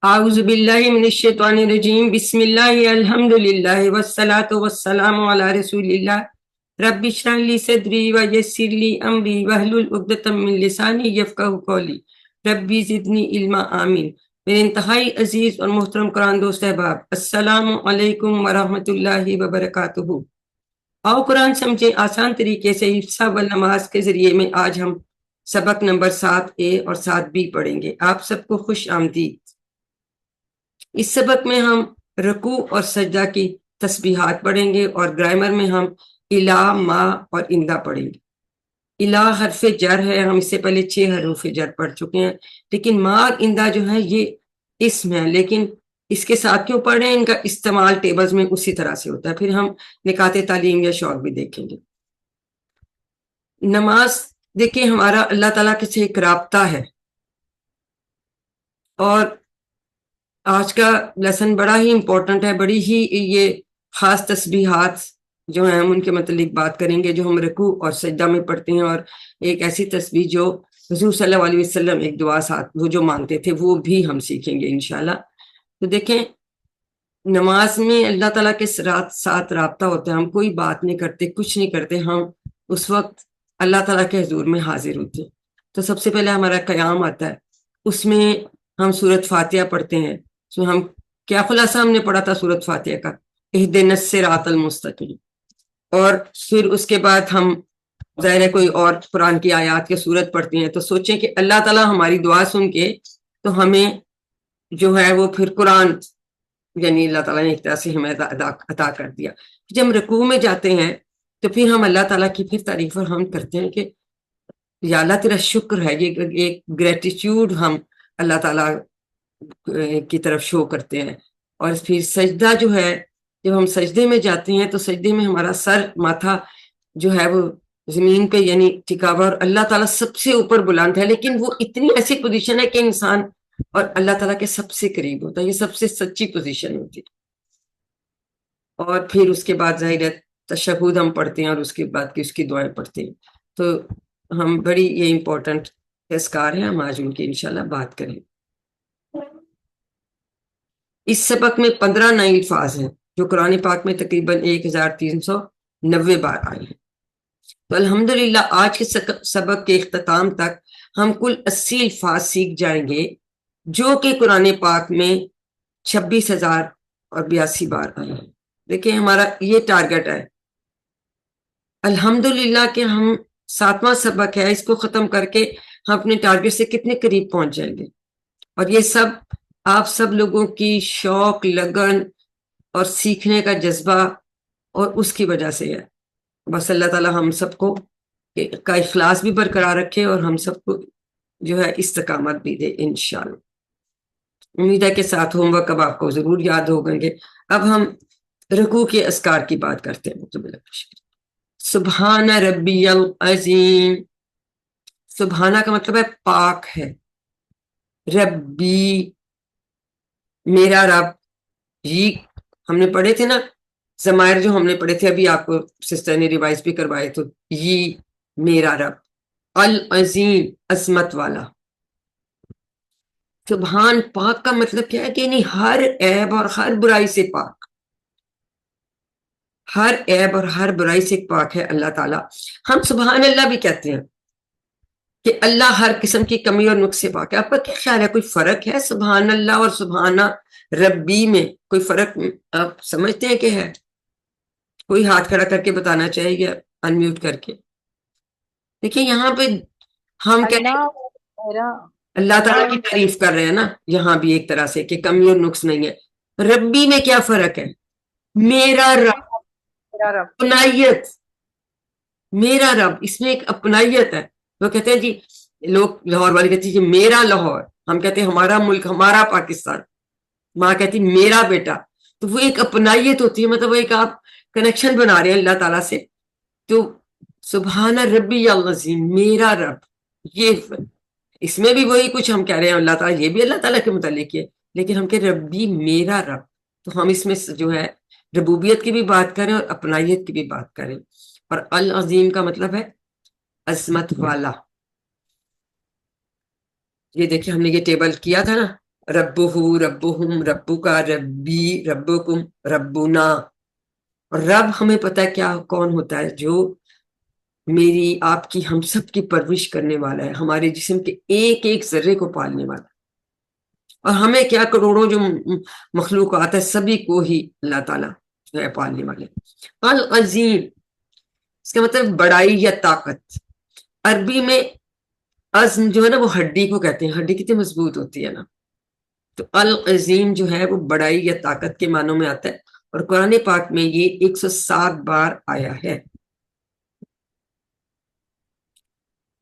اعوذ باللہ من الشیطان الرجیم بسم اللہ الحمدللہ والصلاة والسلام علی رسول اللہ رب اشرح لی صدری ویسر لی امری واحلل عقدۃ من لسانی یفقہوا قولی ربی زدنی علما آمین۔ میرے انتہائی عزیز اور محترم قرآن دوست احباب، السلام علیکم ورحمۃ اللہ وبرکاتہ۔ آؤ قرآن سمجھے آسان طریقے سے حفظہ و نماز کے ذریعے میں آج ہم سبق نمبر 7A اور 7B پڑھیں گے۔ آپ سب کو خوش آمدید۔ اس سبق میں ہم رکوع اور سجدہ کی تسبیحات پڑھیں گے اور گرامر میں ہم الا، ما اور اندا پڑھیں گے۔ الا حرف جر ہے، ہم اس سے پہلے 6 حروف جر پڑھ چکے ہیں، لیکن ما اور اندا جو ہے یہ اسم ہے، لیکن اس کے ساتھ کیوں پڑھ رہے ہیں؟ ان کا استعمال ٹیبلز میں اسی طرح سے ہوتا ہے۔ پھر ہم نکات تعلیم یا شوق بھی دیکھیں گے۔ نماز دیکھیں ہمارا اللہ تعالیٰ کے سے ایک رابطہ ہے، اور آج کا لیسن بڑا ہی امپورٹنٹ ہے، بڑی ہی یہ خاص تسبیحات جو ہیں ہم ان کے متعلق بات کریں گے جو ہم رکوع اور سجدہ میں پڑھتے ہیں، اور ایک ایسی تسبیح جو حضور صلی اللہ علیہ وسلم ایک دعا ساتھ وہ جو مانگتے تھے وہ بھی ہم سیکھیں گے انشاءاللہ۔ تو دیکھیں نماز میں اللہ تعالیٰ کے ساتھ رابطہ ہوتا ہے، ہم کوئی بات نہیں کرتے، کچھ نہیں کرتے، ہم اس وقت اللہ تعالیٰ کے حضور میں حاضر ہوتے ہیں۔ تو سب سے پہلے ہمارا قیام آتا ہے، اس میں ہم سورۃ فاتحہ پڑھتے ہیں۔ تو ہم کیا خلاصہ ہم نے پڑھا تھا سورۃ فاتحہ کا؟ اہدنا الصراط المستقیم۔ اور پھر اس کے بعد ہم ظاہر ہے کوئی اور قرآن کی آیات کے سورت پڑھتے ہیں، تو سوچیں کہ اللہ تعالیٰ ہماری دعا سن کے تو ہمیں جو ہے وہ پھر قرآن یعنی اللہ تعالیٰ نے ایک طرح سے ہمیں عطا کر دیا۔ جب ہم رکوع میں جاتے ہیں تو پھر ہم اللہ تعالیٰ کی پھر تعریف اور حمد کرتے ہیں کہ یا اللہ تیرا شکر ہے، یہ ایک گریٹیٹیوڈ ہم اللہ تعالیٰ کی طرف شو کرتے ہیں۔ اور پھر سجدہ جو ہے، جب ہم سجدے میں جاتے ہیں تو سجدے میں ہمارا سر ماتھا جو ہے وہ زمین پہ یعنی ٹکا ہوا، اور اللہ تعالیٰ سب سے اوپر بلند ہے، لیکن وہ اتنی ایسی پوزیشن ہے کہ انسان اور اللہ تعالیٰ کے سب سے قریب ہوتا ہے، یہ سب سے سچی پوزیشن ہوتی ہے۔ اور پھر اس کے بعد ظاہر ہے تشہد ہم پڑھتے ہیں، اور اس کے بعد کی اس کی دعائیں پڑھتے ہیں۔ تو ہم بڑی یہ امپورٹنٹ اذکار ہیں، ہم آج ان کی انشاءاللہ بات کریں۔ اس سبق میں 15 نئے الفاظ ہیں جو قرآن پاک میں تقریباً 1390 بار آئے ہیں۔ تو الحمدللہ آج کے سبق کے اختتام تک ہم کل 80 الفاظ سیکھ جائیں گے جو کہ قرآن پاک میں 26,082 بار آئے ہیں۔ دیکھیں ہمارا یہ ٹارگٹ ہے الحمدللہ کہ ہم 7واں سبق ہے، اس کو ختم کر کے ہم اپنے ٹارگٹ سے کتنے قریب پہنچ جائیں گے۔ اور یہ سب آپ سب لوگوں کی شوق، لگن اور سیکھنے کا جذبہ اور اس کی وجہ سے ہے۔ بس اللہ تعالیٰ ہم سب کو کا اخلاص بھی برقرار رکھے اور ہم سب کو جو ہے استقامت بھی دے انشاءاللہ۔ امید ہے کہ ساتھ ہوم ورک اب آپ کو ضرور یاد ہوگیں گے۔ اب ہم رکوع کے اذکار کی بات کرتے ہیں۔ سبحان ربی العظیم، سبحانہ کا مطلب ہے پاک ہے، ربی میرا رب، یہ ہم نے پڑھے تھے نا ضمائر جو ہم نے پڑھے تھے، ابھی آپ کو سسٹر نے ریوائز بھی کروائے، تو یہ میرا رب، العظیم عظمت والا۔ سبحان پاک کا مطلب کیا ہے کہ یعنی ہر عیب اور ہر برائی سے پاک، ہر عیب اور ہر برائی سے پاک ہے اللہ تعالیٰ۔ ہم سبحان اللہ بھی کہتے ہیں کہ اللہ ہر قسم کی کمی اور نقص سے پاک ہے۔ آپ کا کیا خیال ہے، کوئی فرق ہے سبحان اللہ اور سبحانہ ربی میں؟ کوئی فرق آپ سمجھتے ہیں کہ ہے؟ کوئی ہاتھ کھڑا کر کے بتانا چاہیے گا انمیوٹ کر کے۔ دیکھیں یہاں پہ ہم کہتے ہیں اللہ تعالیٰ کی تعریف کر رہے ہیں نا، یہاں بھی ایک طرح سے کہ کمی اور نقص نہیں ہے۔ ربی میں کیا فرق ہے؟ میرا رب، اپنائیت، میرا رب، اس میں ایک اپنائیت ہے۔ وہ کہتے ہیں جی، لوگ لاہور والے کہتے ہیں جی میرا لاہور، ہم کہتے ہیں ہمارا ملک، ہمارا پاکستان، ماں کہتی میرا بیٹا، تو وہ ایک اپنائیت ہوتی ہے، مطلب وہ ایک آپ کنیکشن بنا رہے ہیں اللہ تعالیٰ سے۔ تو سبحان ربی العظیم، میرا رب، یہ اس میں بھی وہی کچھ ہم کہہ رہے ہیں اللہ تعالیٰ، یہ بھی اللہ تعالیٰ کے متعلق ہے، لیکن ہم کہ ربی میرا رب، تو ہم اس میں جو ہے ربوبیت کی بھی بات کریں اور اپنائیت کی بھی بات کریں۔ اور العظیم کا مطلب ہے عظمت والا. یہ دیکھیں ہم نے یہ ٹیبل کیا تھا نا، ربہ، ربہم، ربو کا، ربی، ربکم، ربنا. اور رب ہمیں پتہ ہے کیا کون ہوتا ہے؟ جو میری آپ کی ہم سب کی پرورش کرنے والا ہے، ہمارے جسم کے ایک ایک ذرے کو پالنے والا ہے. اور ہمیں کیا کروڑوں جو مخلوقات ہے سبھی کو ہی اللہ تعالیٰ جو ہے پالنے والے. العظیم اس کا مطلب بڑائی یا طاقت. عربی میں عزم جو ہے نا وہ ہڈی کو کہتے ہیں، ہڈی کتنی مضبوط ہوتی ہے نا. تو العظیم جو ہے وہ بڑائی یا طاقت کے معنوں میں آتا ہے، اور قرآن پاک میں یہ 107 بار آیا ہے.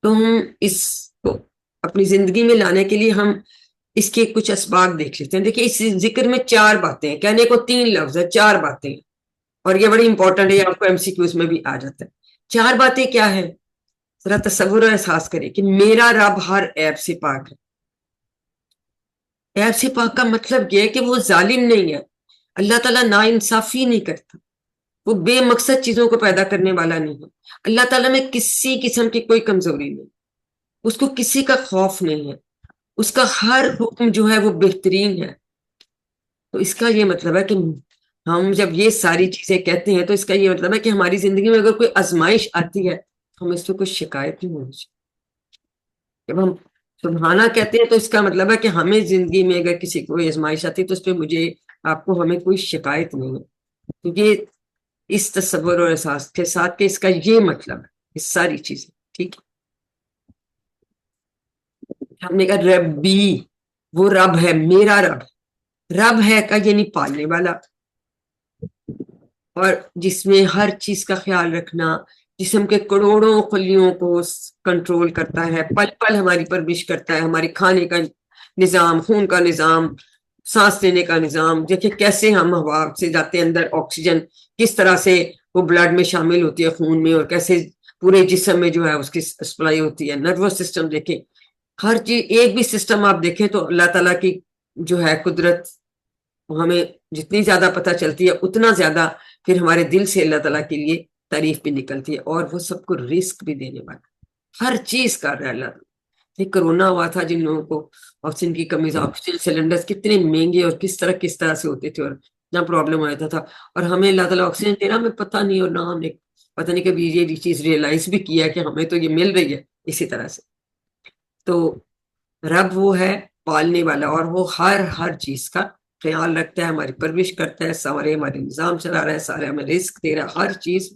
تو ہم اس کو اپنی زندگی میں لانے کے لیے ہم اس کے کچھ اسباق دیکھ لیتے ہیں. دیکھیں اس ذکر میں 4 باتیں ہیں، کہنے کو 3 لفظ ہے، 4 باتیں ہیں، اور یہ بڑی امپورٹنٹ ہے، یہ آپ کو MCQs میں بھی آ جاتا ہے. 4 باتیں کیا ہے؟ ذرا تصور اور احساس کریں کہ میرا رب ہر عیب سے پاک ہے. عیب سے پاک کا مطلب یہ ہے کہ وہ ظالم نہیں ہے، اللہ تعالیٰ نا انصافی نہیں کرتا، وہ بے مقصد چیزوں کو پیدا کرنے والا نہیں ہے. اللہ تعالیٰ میں کسی قسم کی کوئی کمزوری نہیں، اس کو کسی کا خوف نہیں ہے، اس کا ہر حکم جو ہے وہ بہترین ہے. تو اس کا یہ مطلب ہے کہ ہم جب یہ ساری چیزیں کہتے ہیں تو اس کا یہ مطلب ہے کہ ہماری زندگی میں اگر کوئی آزمائش آتی ہے ہم اس سے کوئی شکایت نہیں ہونی چاہیے. جب ہم سبحانہ کہتے ہیں تو اس کا مطلب ہے کہ ہمیں زندگی میں اگر کسی کو آزمائش آتی ہے تو اس پہ مجھے آپ کو ہمیں کوئی شکایت نہیں ہے. تو یہ اس تصور اور احساس کے ساتھ کہ اس کا یہ مطلب ہے یہ ساری چیزیں ٹھیک ہے. ہم نے کہا ربی، وہ رب ہے، میرا رب. رب ہے کا یعنی پالنے والا، اور جس میں ہر چیز کا خیال رکھنا، جسم کے کروڑوں خلیوں کو کنٹرول کرتا ہے، پل پل ہماری پرورش کرتا ہے، ہمارے کھانے کا نظام، خون کا نظام، سانس لینے کا نظام. دیکھیں کیسے ہم ہوا سے جاتے ہیں اندر، آکسیجن کس طرح سے وہ بلڈ میں شامل ہوتی ہے، خون میں، اور کیسے پورے جسم میں جو ہے اس کی سپلائی ہوتی ہے. نروس سسٹم دیکھیں، ہر چیز ایک بھی سسٹم آپ دیکھیں تو اللہ تعالیٰ کی جو ہے قدرت ہمیں جتنی زیادہ پتہ چلتی ہے اتنا زیادہ پھر ہمارے دل سے اللہ تعالیٰ کے لیے تعریف بھی نکلتی ہے. اور وہ سب کو رزق بھی دینے والا، ہر چیز کر رہا ہے اللہ تعالیٰ. یہ کرونا ہوا تھا، جن لوگوں کو آکسیجن کی کمی، آکسیجن سلنڈر کتنے مہنگے اور کس طرح سے ہوتے تھے، اور نہ پرابلم ہو جاتا تھا، اور ہمیں اللہ تعالیٰ آکسیجن دے رہا ہمیں پتہ نہیں، اور نہ ہم نے پتہ نہیں کبھی یہ چیز ریئلائز بھی کیا کہ ہمیں تو یہ مل رہی ہے اسی طرح سے. تو رب وہ ہے پالنے والا، اور وہ ہر چیز کا خیال رکھتا ہے، ہماری پرورش کرتا ہے، سارے ہمارے نظام چلا رہا ہے، سارے ہمیں رزق دے رہا ہے، ہر چیز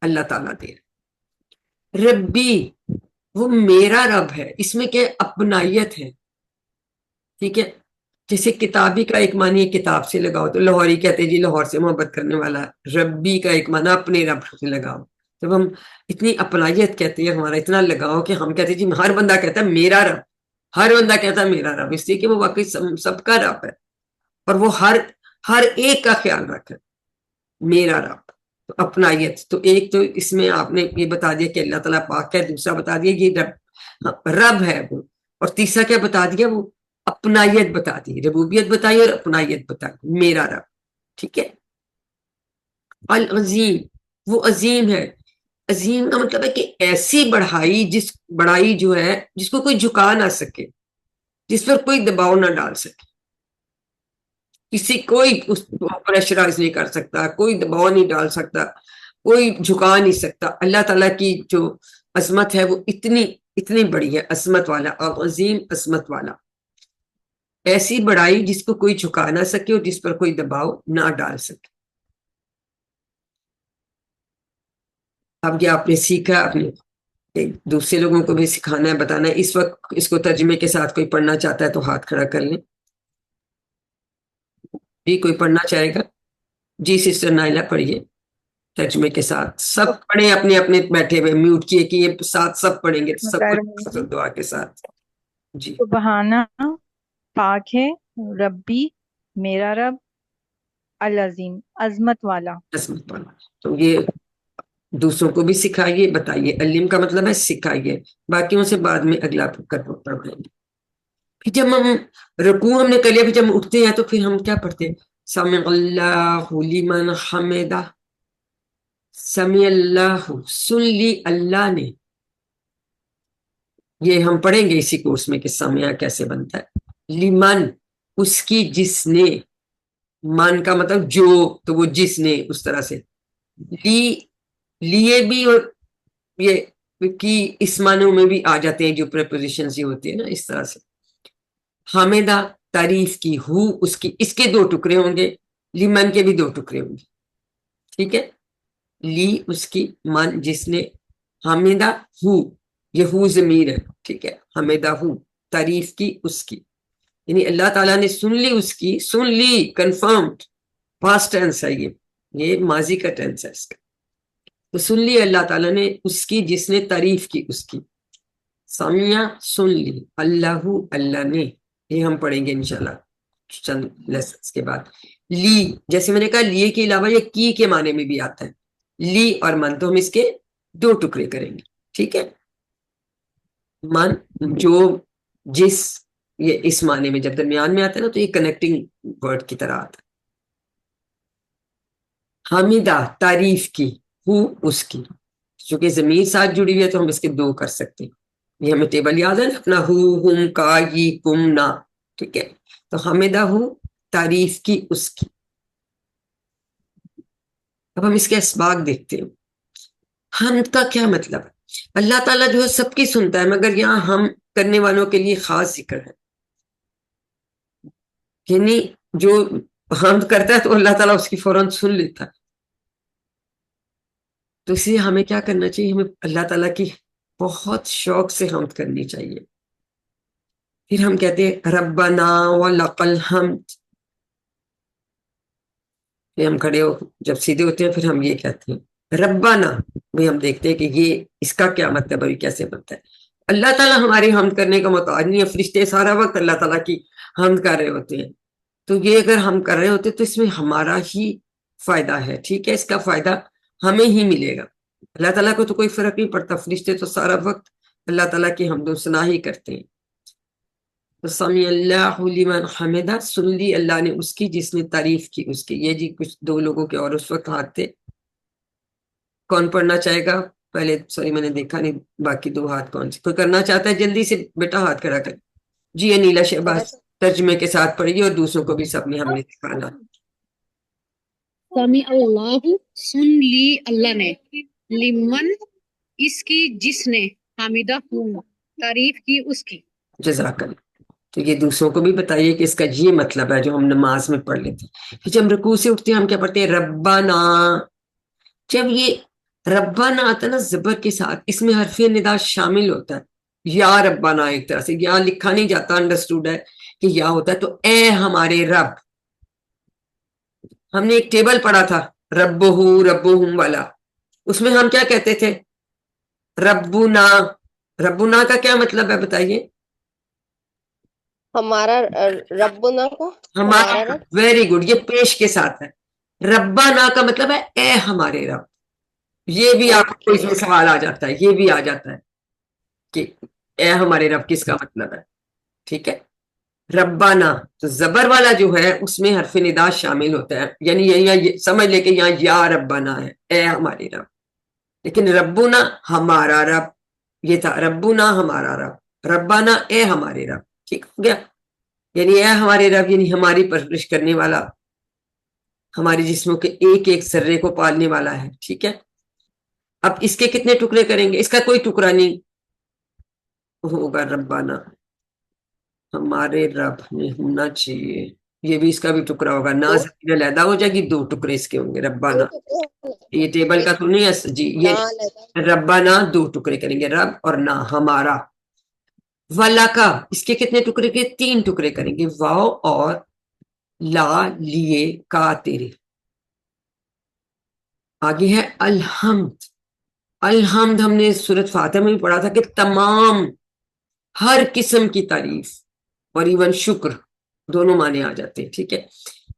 اللہ تعالیٰ دے رہا ہے. ربی وہ میرا رب ہے، اس میں کیا اپنائیت ہے. ٹھیک ہے، جیسے کتابی کا ایک معنی ہے کتاب سے لگاؤ، تو لاہوری کہتے ہیں جی لاہور سے محبت کرنے والا. ربی کا ایک معنی اپنے رب سے لگاؤ. جب ہم اتنی اپنائیت کہتے ہیں، ہمارا اتنا لگاؤ کہ ہم کہتے ہیں جی ہر بندہ کہتا ہے میرا رب، ہر بندہ کہتا ہے میرا رب، اس لیے کہ وہ واقعی سب کا رب ہے، اور وہ ہر ایک کا خیال رکھے. میرا رب تو اپنائیت. تو ایک تو اس میں آپ نے یہ بتا دیا کہ اللہ تعالیٰ پاک ہے، دوسرا بتا دیا یہ رب ہے وہ، اور تیسرا کیا بتا دیا؟ وہ اپنائیت بتا دی، ربوبیت بتائی اور اپنائیت بتائی، میرا رب. ٹھیک ہے. العظیم وہ عظیم ہے. عظیم کا مطلب ہے کہ ایسی بڑائی جو ہے جس کو کوئی جھکا نہ سکے، جس پر کوئی دباؤ نہ ڈال سکے، کوئی اس کو پریشرائز نہیں کر سکتا، کوئی دباؤ نہیں ڈال سکتا، کوئی جھکا نہیں سکتا. اللہ تعالیٰ کی جو عظمت ہے وہ اتنی بڑی ہے، عظمت والا، عظیم عظمت والا. ایسی بڑائی جس کو کوئی جھکا نہ سکے اور جس پر کوئی دباؤ نہ ڈال سکے. اب یہ آپ نے سیکھا، اپنے دوسرے لوگوں کو بھی سکھانا ہے، بتانا ہے. اس وقت اس کو ترجمے کے ساتھ کوئی پڑھنا چاہتا ہے تو ہاتھ کھڑا کر لیں. جی کوئی پڑھنا چاہے گا؟ جی سسٹر نائلہ پڑھیے ترجمے کے ساتھ. سب پڑھیں اپنے اپنے بیٹھے ہوئے، میوٹ کیے کہ یہ ساتھ سب پڑھیں گے تو سب کو دعا کے ساتھ. جی سبحانہ پاک ہے ربی میرا رب، العظیم عظمت والا. عظمت والا. تو یہ دوسروں کو بھی سکھائیے، بتائیے. علم کا مطلب ہے سکھائیے، باقیوں سے بعد میں اگلا پڑھیں گے. پھر جب ہم رکوع ہم نے کر لیا، پھر جب ہم اٹھتے ہیں تو پھر ہم کیا پڑھتے ہیں؟ سمع اللہ لمن حمدہ. سمع اللہ، سن لی اللہ نے یہ ہم پڑھیں گے اسی کورس میں کہ سامیہ کیسے بنتا ہے. لمن اس کی جس نے, من کا مطلب جو, تو وہ جس نے اس طرح سے. لی لیے بھی اور یہ کی اس معنوں میں بھی آ جاتے ہیں جو پریپوزیشن یہ ہوتی ہے نا اس طرح سے. حامدہ تعریف کی, ہو اس کی, اس کے 2 ٹکڑے ہوں گے, لمن کے بھی 2 ٹکڑے ہوں گے. ٹھیک ہے, لی اس کی, من جس نے, حامدہ ہو, یہ ہو ضمیر ہے. ٹھیک ہے, حامدہ ہو تعریف کی اس کی, یعنی اللہ تعالیٰ نے سن لی اس کی, سن لی کنفرمڈ, پاسٹ ٹینس ہے یہ ماضی کا ٹینس ہے اس کا. تو سن لی اللہ تعالیٰ نے اس کی جس نے تعریف کی اس کی. سامیہ سن لی, اللہ اللہ نے, یہ ہم پڑھیں گے انشاءاللہ چند لیسنز کے بعد. لی جیسے میں نے کہا لیے کے علاوہ یہ کی کے معنی میں بھی آتا ہے. لی اور من, تو ہم اس کے 2 ٹکڑے کریں گے. ٹھیک ہے, من جو جس, یہ اس معنی میں جب درمیان میں آتا ہے نا تو یہ کنیکٹنگ ورڈ کی طرح آتا ہے. حامدہ تعریف کی, ہو اس کی, چونکہ ضمیر ساتھ جڑی ہوئی ہے تو ہم اس کے 2 کر سکتے ہیں. یہ ہمیں ٹیبل یاد ہے نا اپنا, ہو, ہم, کا, یہ, کم, نا. ٹھیک ہے, تو حامدہ ہو تعریف کی اس کی. اب ہم اس کے اسباق دیکھتے ہیں. حمد کا کیا مطلب ہے؟ اللہ تعالیٰ جو ہے سب کی سنتا ہے, مگر یہاں ہم کرنے والوں کے لیے خاص ذکر ہے. یعنی جو حمد کرتا ہے تو اللہ تعالیٰ اس کی فوراً سن لیتا ہے. تو اس لیے ہمیں کیا کرنا چاہیے, ہمیں اللہ تعالیٰ کی بہت شوق سے حمد کرنی چاہیے. پھر ہم کہتے ہیں ربنا ولک الحمد. پھر ہم کھڑے ہو جب سیدھے ہوتے ہیں پھر ہم یہ کہتے ہیں ربنا. بھی ہم دیکھتے ہیں کہ یہ اس کا کیا مطلب ہے, کیسے بنتا ہے. اللہ تعالیٰ ہماری حمد کرنے کا محتاج نہیں ہے, فرشتے سارا وقت اللہ تعالیٰ کی حمد کر رہے ہوتے ہیں. تو یہ اگر ہم کر رہے ہوتے تو اس میں ہمارا ہی فائدہ ہے. ٹھیک ہے, اس کا فائدہ ہمیں ہی ملے گا. اللہ تعالیٰ کو تو کوئی فرق نہیں پڑتا, فرشتے تو سارا وقت اللہ تعالیٰ کی حمد و ثنا ہی کرتے ہیں. تو سمی اللہ لمن حمدہ, سن لی اللہ نے اس کی جس نے تعریف کی اس کی. یہ جی کچھ 2 لوگوں کے اور اس وقت ہاتھ تھے. کون پڑھنا چاہے گا پہلے؟ سوری میں نے دیکھا نہیں باقی 2 ہاتھ کون سے. کوئی کرنا چاہتا ہے جلدی سے بیٹا ہاتھ کھڑا کر. جی انیلا شہباز ترجمے کے ساتھ پڑھیے اور دوسروں کو بھی سب نے ہم نے سکھانا. سمی اللہ سن لی اللہ نے, لمن اس کی جس نے, حامدہ ہوں تعریف کی اس کی. جزاک اللہ. تو یہ دوسروں کو بھی بتائیے کہ اس کا یہ مطلب ہے جو ہم نماز میں پڑھ لیتے ہیں. پھر جب ہم رکوع سے اٹھتے ہیں ہم کیا پڑھتے ہیں ربنا. جب یہ ربنا آتا ہے نا زبر کے ساتھ, اس میں حرف ندا شامل ہوتا ہے. یا ربنا ایک طرح سے یا لکھا نہیں جاتا, انڈرسٹوڈ ہے کہ یا ہوتا ہے. تو اے ہمارے رب, ہم نے ایک ٹیبل پڑھا تھا ربہم والا, اس میں ہم کیا کہتے تھے ربنا. ربنا کا کیا مطلب ہے بتائیے؟ ہمارا ربنا کو ہمارا رب. ویری گڈ, یہ پیش کے ساتھ ہے. ربنا کا مطلب ہے اے ہمارے رب. یہ بھی آپ کو اس میں سوال آ جاتا ہے, یہ بھی آ جاتا ہے کہ اے ہمارے رب کس کا مطلب ہے. ٹھیک ہے, ربنا تو زبر والا جو ہے اس میں حرف ندا شامل ہوتا ہے, یعنی یہ سمجھ لے کہ یہاں یا ربنا ہے, اے ہمارے رب. لیکن ربنا ہمارا رب, یہ تھا ربنا ہمارا رب, ربنا اے ہمارے رب. ٹھیک ہو گیا, یعنی اے ہمارے رب یعنی ہماری پرورش کرنے والا, ہمارے جسموں کے ایک ایک ذرے کو پالنے والا ہے. ٹھیک ہے, اب اس کے کتنے ٹکڑے کریں گے؟ اس کا کوئی ٹکڑا نہیں ہوگا. ربنا ہمارے رب میں ہونا چاہیے, یہ بھی اس کا بھی ٹکڑا ہوگا. نا زمین علیحدہ ہو جائے گی, 2 ٹکڑے اس کے ہوں گے. ربنا یہ ٹیبل کا تو نہیں ہے جی, یہ ربنا 2 ٹکڑے کریں گے, رب اور نا ہمارا. وَلَکَ اس کے کتنے ٹکڑے کے؟ 3 ٹکڑے کریں گے. واو اور لا لیے کا تیرے. آگے ہے الحمد. الحمد ہم نے سورۃ فاتحہ میں بھی پڑھا تھا کہ تمام ہر قسم کی تعریف اور ایون شکر دونوں معنی آ جاتے ہیں. ٹھیک ہے,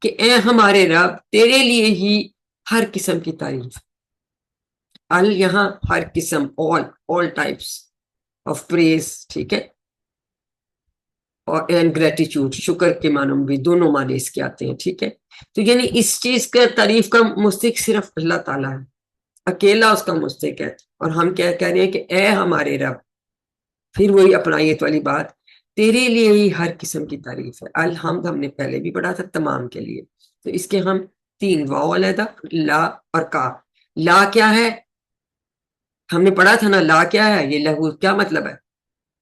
کہ اے ہمارے رب تیرے لیے ہی ہر قسم کی تعریف. ال یہاں ہر قسم, all types of praise. ٹھیک ہے, اور اینڈ گریٹیچیوڈ شکر کے معنوں میں بھی دونوں معنی اس کے آتے ہیں. ٹھیک ہے, تو یعنی اس چیز کا تعریف کا مستحق صرف اللہ تعالیٰ ہے, اکیلا اس کا مستحق ہے. اور ہم کیا کہہ رہے ہیں کہ اے ہمارے رب پھر وہی اپنائیت والی بات، تیرے لیے ہی ہر قسم کی تعریف ہے. الحمد ہم نے پہلے بھی پڑھا تھا تمام کے لیے. تو اس کے ہم 3 واو علیحدہ، لا اور کا. لا کیا ہے؟ ہم نے پڑھا تھا نا، لا کیا ہے؟ یہ لہو کیا مطلب ہے؟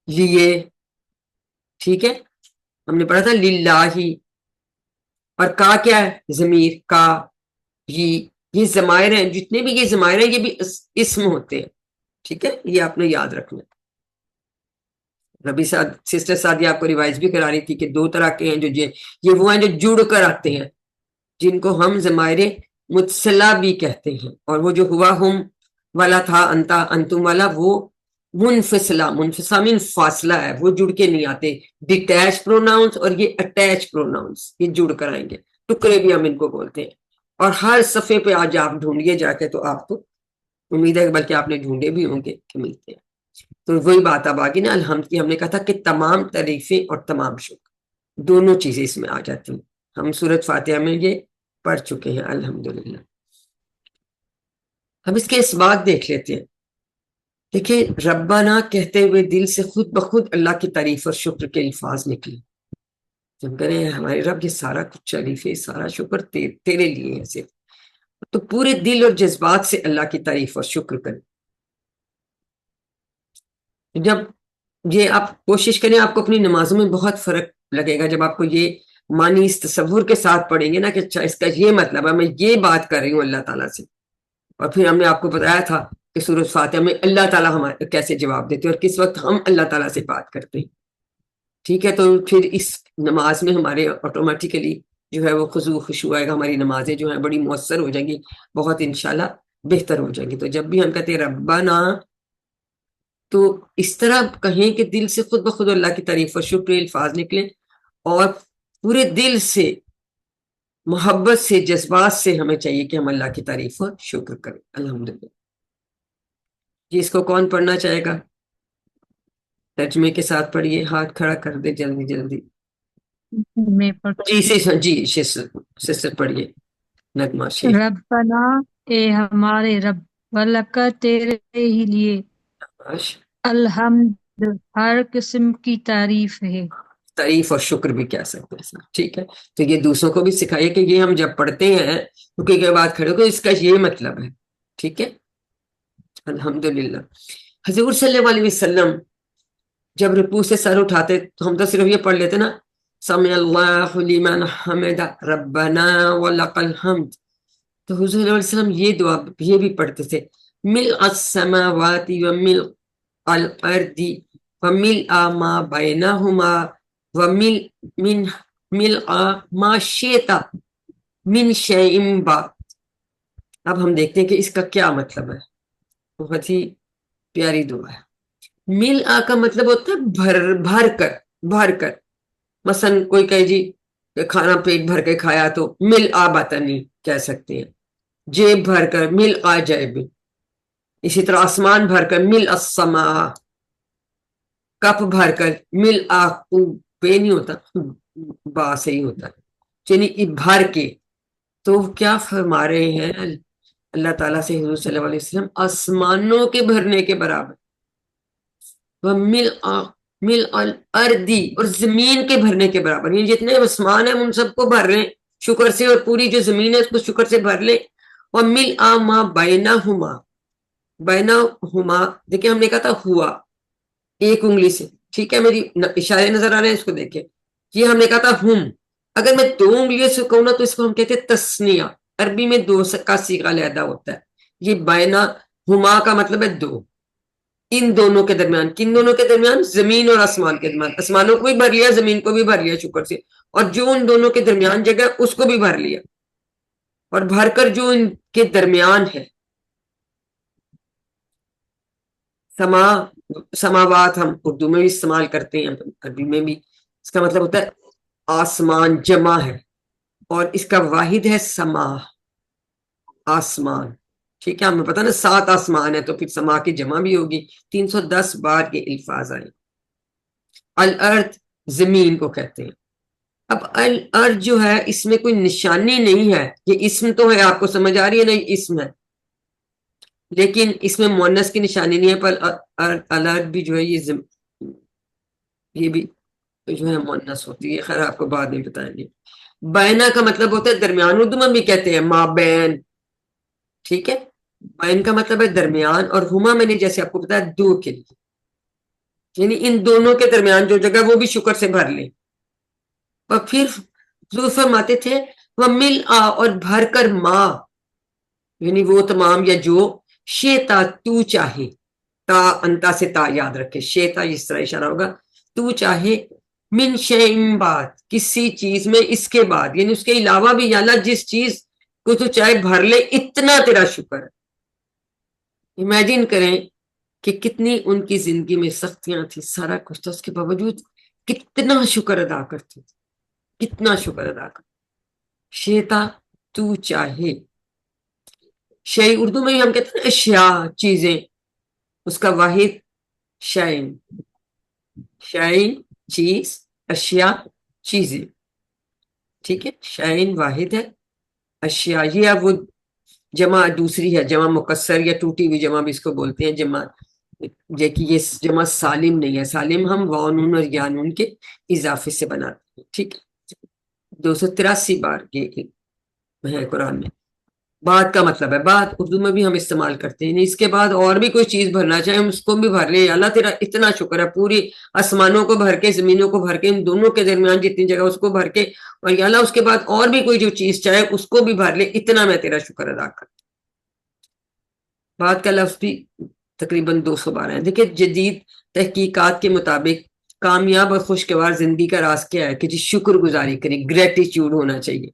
لیے. ٹھیک ہے، ہم نے پڑھا تھا للہ. اور کا کیا ہے؟ ضمیر کا. یہ ضمائر ہیں، جتنے بھی یہ ضمائر ہیں یہ بھی اسم ہوتے ہیں. ٹھیک ہے، یہ آپ نے یاد رکھنا. ربی سسٹر سعدیہ آپ کو ریوائز بھی کرا رہی تھی کہ 2 طرح کے ہیں جو یہ وہ ہیں جو جڑ کر آتے ہیں، جن کو ہم ضمائر متصلہ بھی کہتے ہیں. اور وہ جو ہوا ہم والا تھا، انتا انتم والا، وہ منفصلہ من فاصلہ ہے، وہ جڑ کے نہیں آتے. ڈیٹیچ پروناؤنس اور یہ اٹیچ پروناؤنس، یہ جڑ کر آئیں گے. ٹکڑے بھی ہم ان کو بولتے ہیں. اور ہر صفحے پہ آج آپ ڈھونڈیے جا کے تو آپ کو امید ہے بلکہ آپ نے ڈھونڈے بھی ہوں گے کہ ملتے ہیں. تو وہی بات اب آگی نا الحمد کی. ہم نے کہا تھا کہ تمام تعریفیں اور تمام شکر دونوں چیزیں اس میں آ جاتی ہیں. ہم سورۃ فاتحہ میں یہ پڑھ چکے ہیں الحمدللہ. اب اس کے اسباق دیکھ لیتے ہیں. دیکھیں، ربنا کہتے ہوئے دل سے خود بخود اللہ کی تعریف اور شکر کے الفاظ نکلے. جب کریں ہمارے رب یہ سارا کچھ تعریف ہے، سارا شکر تیرے لیے ہے صرف، تو پورے دل اور جذبات سے اللہ کی تعریف اور شکر کریں. جب یہ آپ کوشش کریں، آپ کو اپنی نمازوں میں بہت فرق لگے گا جب آپ کو یہ معنی اس تصور کے ساتھ پڑھیں گے نا کہ اچھا اس کا یہ مطلب ہے، میں یہ بات کر رہی ہوں اللہ تعالیٰ سے. اور پھر ہم نے آپ کو بتایا تھا کہ سورۃ فاتحہ میں اللہ تعالیٰ ہمارے کیسے جواب دیتے ہیں اور کس وقت ہم اللہ تعالیٰ سے بات کرتے ہیں. ٹھیک ہے، تو پھر اس نماز میں ہمارے آٹومیٹیکلی جو ہے وہ خضوع خشوع آئے گا. ہماری نمازیں جو ہیں بڑی مؤثر ہو جائیں گی، بہت انشاءاللہ بہتر ہو جائیں گی. تو جب بھی ہم کہتے ہیں ربنا، تو اس طرح کہیں کہ دل سے خود بخود اللہ کی تعریف اور شکر الفاظ نکلیں، اور پورے دل سے محبت سے جذبات سے ہمیں چاہیے کہ ہم اللہ کی تعریف اور شکر کریں. الحمدللہ. جی اس کو کون پڑھنا چاہے گا؟ ترجمے کے ساتھ پڑھیے، ہاتھ کھڑا کر دے جلدی جلدی. میں پڑھ جی سسٹر پڑھیے. نغمہ شیخ. ربنا، اے ہمارے رب، ولک، تیرے ہی لیے، الحمد، ہر قسم کی تعریف ہے. تعریف اور شکر بھی کہہ سکتے ہیں. ٹھیک ہے، تو یہ دوسروں کو بھی سکھائیے کہ یہ ہم جب پڑھتے ہیں رکوع کے بعد کھڑے ہو اس کا یہ مطلب ہے. ٹھیک ہے، الحمدللہ. حضور صلی اللہ علیہ وسلم جب رکوع سے سر اٹھاتے تو ہم تو صرف یہ پڑھ لیتے نا، سمع اللہ لمن حمدہ ربنا ولک الحمد. تو حضور صلی اللہ علیہ وسلم یہ دعا یہ بھی پڑھتے تھے، ملء السماوات وملء الارض وملء ما بینہما وملء ما شئت من شیء بعد. اب ہم دیکھتے ہیں کہ اس کا کیا مطلب ہے. بہت ہی پیاری دعا ہے. ملء کا مطلب ہوتا ہے بھر کر. مثلا کوئی کہے جی کہ کھانا پیٹ بھر کے کھایا تو ملء بطنی کہہ سکتے ہیں، جیب بھر کر ملء جیب. اسی طرح آسمان بھر کر ملء السماء، کپ بھر کر ملء بے نہیں ہوتا، با سے ہی ہوتا ہے، یعنی بھر کے. تو کیا فرما رہے ہیں اللہ تعالیٰ سے حضور صلی اللہ علیہ وسلم؟ آسمانوں کے بھرنے کے برابر، ملء الارض، اور زمین کے بھرنے کے برابر. یعنی جتنے آسمان ہیں ان سب کو بھر لیں شکر سے، اور پوری جو زمین ہے اس کو شکر سے بھر لیں. اور ملء ما بینہما، بینہما دیکھیں ہم نے کہا تھا ہوا ایک انگلی سے. ٹھیک ہے، میری اشارے نظر آ رہے ہیں، اس کو دیکھیں. یہ ہم نے کہا تھا ہم، اگر میں 2 انگلیوں سے کہوں نا تو اس کو ہم کہتے ہیں تسنیہ. عربی میں 2 کا صیغہ علیحدہ ہوتا ہے. یہ بینہما کا مطلب ہے 2. ان دونوں کے درمیان، کن دونوں کے درمیان؟ زمین اور آسمان کے درمیان. آسمانوں کو بھی بھر لیا، زمین کو بھی بھر لیا شکر سے، اور جو ان دونوں کے درمیان جگہ اس کو بھی بھر لیا. اور بھر کر جو ان کے درمیان ہے، سماوات ہم اردو میں بھی استعمال کرتے ہیں، عربی میں بھی. اس کا مطلب ہوتا ہے آسمان جمع ہے، اور اس کا واحد ہے سما، آسمان. ٹھیک ہے، ہمیں پتہ نا 7 آسمان ہے تو پھر سما کی جمع بھی ہوگی. 310 بار کے الفاظ آئے. الارض زمین کو کہتے ہیں. اب الارض جو ہے اس میں کوئی نشانی نہیں ہے، یہ اسم تو ہے، آپ کو سمجھ آ رہی ہے نا، یہ اسم ہے، لیکن اس میں مؤنث کی نشانی نہیں ہے. پر الارض بھی جو ہے یہ یہ بھی جو ہے مؤنث ہوتی ہے، خیر آپ کو بعد میں بتائیں گے۔ بینا کا مطلب ہوتا ہے درمیان، اردو میں بھی کہتے ہیں ما بین، ٹھیک ہے، بین کا مطلب ہے درمیان، اور ہما میں نے جیسے آپ کو بتایا دو کے لیے، یعنی ان دونوں کے درمیان جو جگہ وہ بھی شکر سے بھر لیں۔ اور پھر حضور فرماتے تھے وہ مل آ، اور بھر کر ماں، یعنی وہ تمام یا جو شیتا تو چاہے، تا انتا سے تا یاد رکھے، شیتا اس طرح اشارہ ہوگا، تو چاہے من شیئن بعد، کسی چیز میں اس کے بعد، یعنی اس کے علاوہ بھی، یا اللہ جس چیز کو تو چاہے بھر لے، اتنا تیرا شکر ہے۔ امیجن کریں کہ کتنی ان کی زندگی میں سختیاں تھی، سارا کچھ تھا، اس کے باوجود کتنا شکر ادا کرتے تھے، کتنا شکر ادا کرتے۔ شیتا تو چاہے، شے اردو میں ہم کہتے ہیں اشیاء، چیزیں، اس کا واحد شائن، شائن چیز، اشیاء چیزیں، ٹھیک ہے، شائن واحد ہے، اشیاء یہ اب وہ جمع دوسری ہے، جمع مکسر یا ٹوٹی ہوئی جمع بھی اس کو بولتے ہیں، جمع یہ جمع سالم نہیں ہے، سالم ہم واو نون اور یا نون کے اضافے سے بناتے ہیں، ٹھیک ہے، 283 بار یہ ہے قرآن میں۔ بعد کا مطلب ہے بعد، اردو میں بھی ہم استعمال کرتے ہیں، اس کے بعد اور بھی کوئی چیز بھرنا چاہے ہم اس کو بھی بھر لیں، اللہ تیرا اتنا شکر ہے، پوری آسمانوں کو بھر کے، زمینوں کو بھر کے، ان دونوں کے درمیان جتنی جگہ اس کو بھر کے، اور یا اللہ اس کے بعد اور بھی کوئی جو چیز چاہے اس کو بھی بھر لے، اتنا میں تیرا شکر ادا کرتا۔ بعد کا لفظ بھی تقریباً 200 بار ہے۔ دیکھیں جدید تحقیقات کے مطابق کامیاب اور خوشگوار زندگی کا راز کیا ہے کہ جی شکر گزاری کریں، گریٹیچیوڈ ہونا چاہیے۔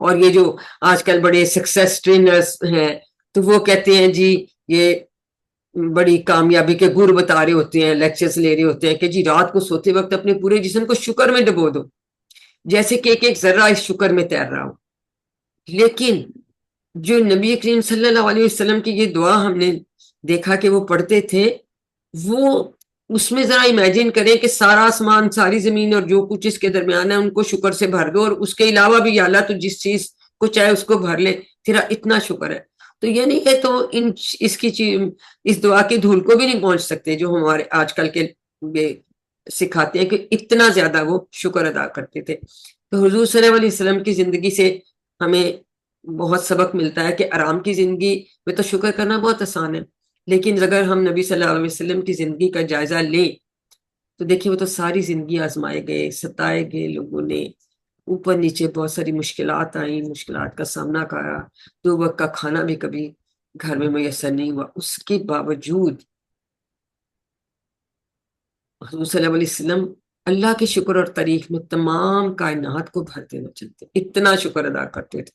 اور یہ جو آج کل بڑے سکسیس ٹرینرز ہیں تو وہ کہتے ہیں جی یہ بڑی کامیابی کے گر بتا رہے ہوتے ہیں، لیکچرز لے رہے ہوتے ہیں کہ جی رات کو سوتے وقت اپنے پورے جسم کو شکر میں ڈبو دو، جیسے کہ ایک ایک ذرہ اس شکر میں تیر رہا ہو۔ لیکن جو نبی کریم صلی اللہ علیہ وسلم کی یہ دعا ہم نے دیکھا کہ وہ پڑھتے تھے، وہ اس میں ذرا امیجن کریں کہ سارا آسمان، ساری زمین اور جو کچھ اس کے درمیان ہے ان کو شکر سے بھر دو، اور اس کے علاوہ بھی یا اللہ تو جس چیز کو چاہے اس کو بھر لے، تیرا اتنا شکر ہے۔ تو یہ نہیں کہ تو اس کی اس دعا کی دھول کو بھی نہیں پہنچ سکتے جو ہمارے آج کل کے سکھاتے ہیں کہ اتنا زیادہ وہ شکر ادا کرتے تھے۔ تو حضور صلی اللہ علیہ وسلم کی زندگی سے ہمیں بہت سبق ملتا ہے کہ آرام کی زندگی میں تو شکر کرنا بہت آسان ہے، لیکن اگر ہم نبی صلی اللہ علیہ وسلم کی زندگی کا جائزہ لیں تو دیکھیں وہ تو ساری زندگی آزمائے گئے، ستائے گئے، لوگوں نے اوپر نیچے بہت ساری مشکلات آئیں، مشکلات کا سامنا کرا، 2 وقت کا کھانا بھی کبھی گھر میں میسر نہیں ہوا، اس کے باوجود حضور صلی اللہ علیہ وسلم اللہ کے شکر اور تعریف میں تمام کائنات کو بھر دینا چلتے، اتنا شکر ادا کرتے تھے۔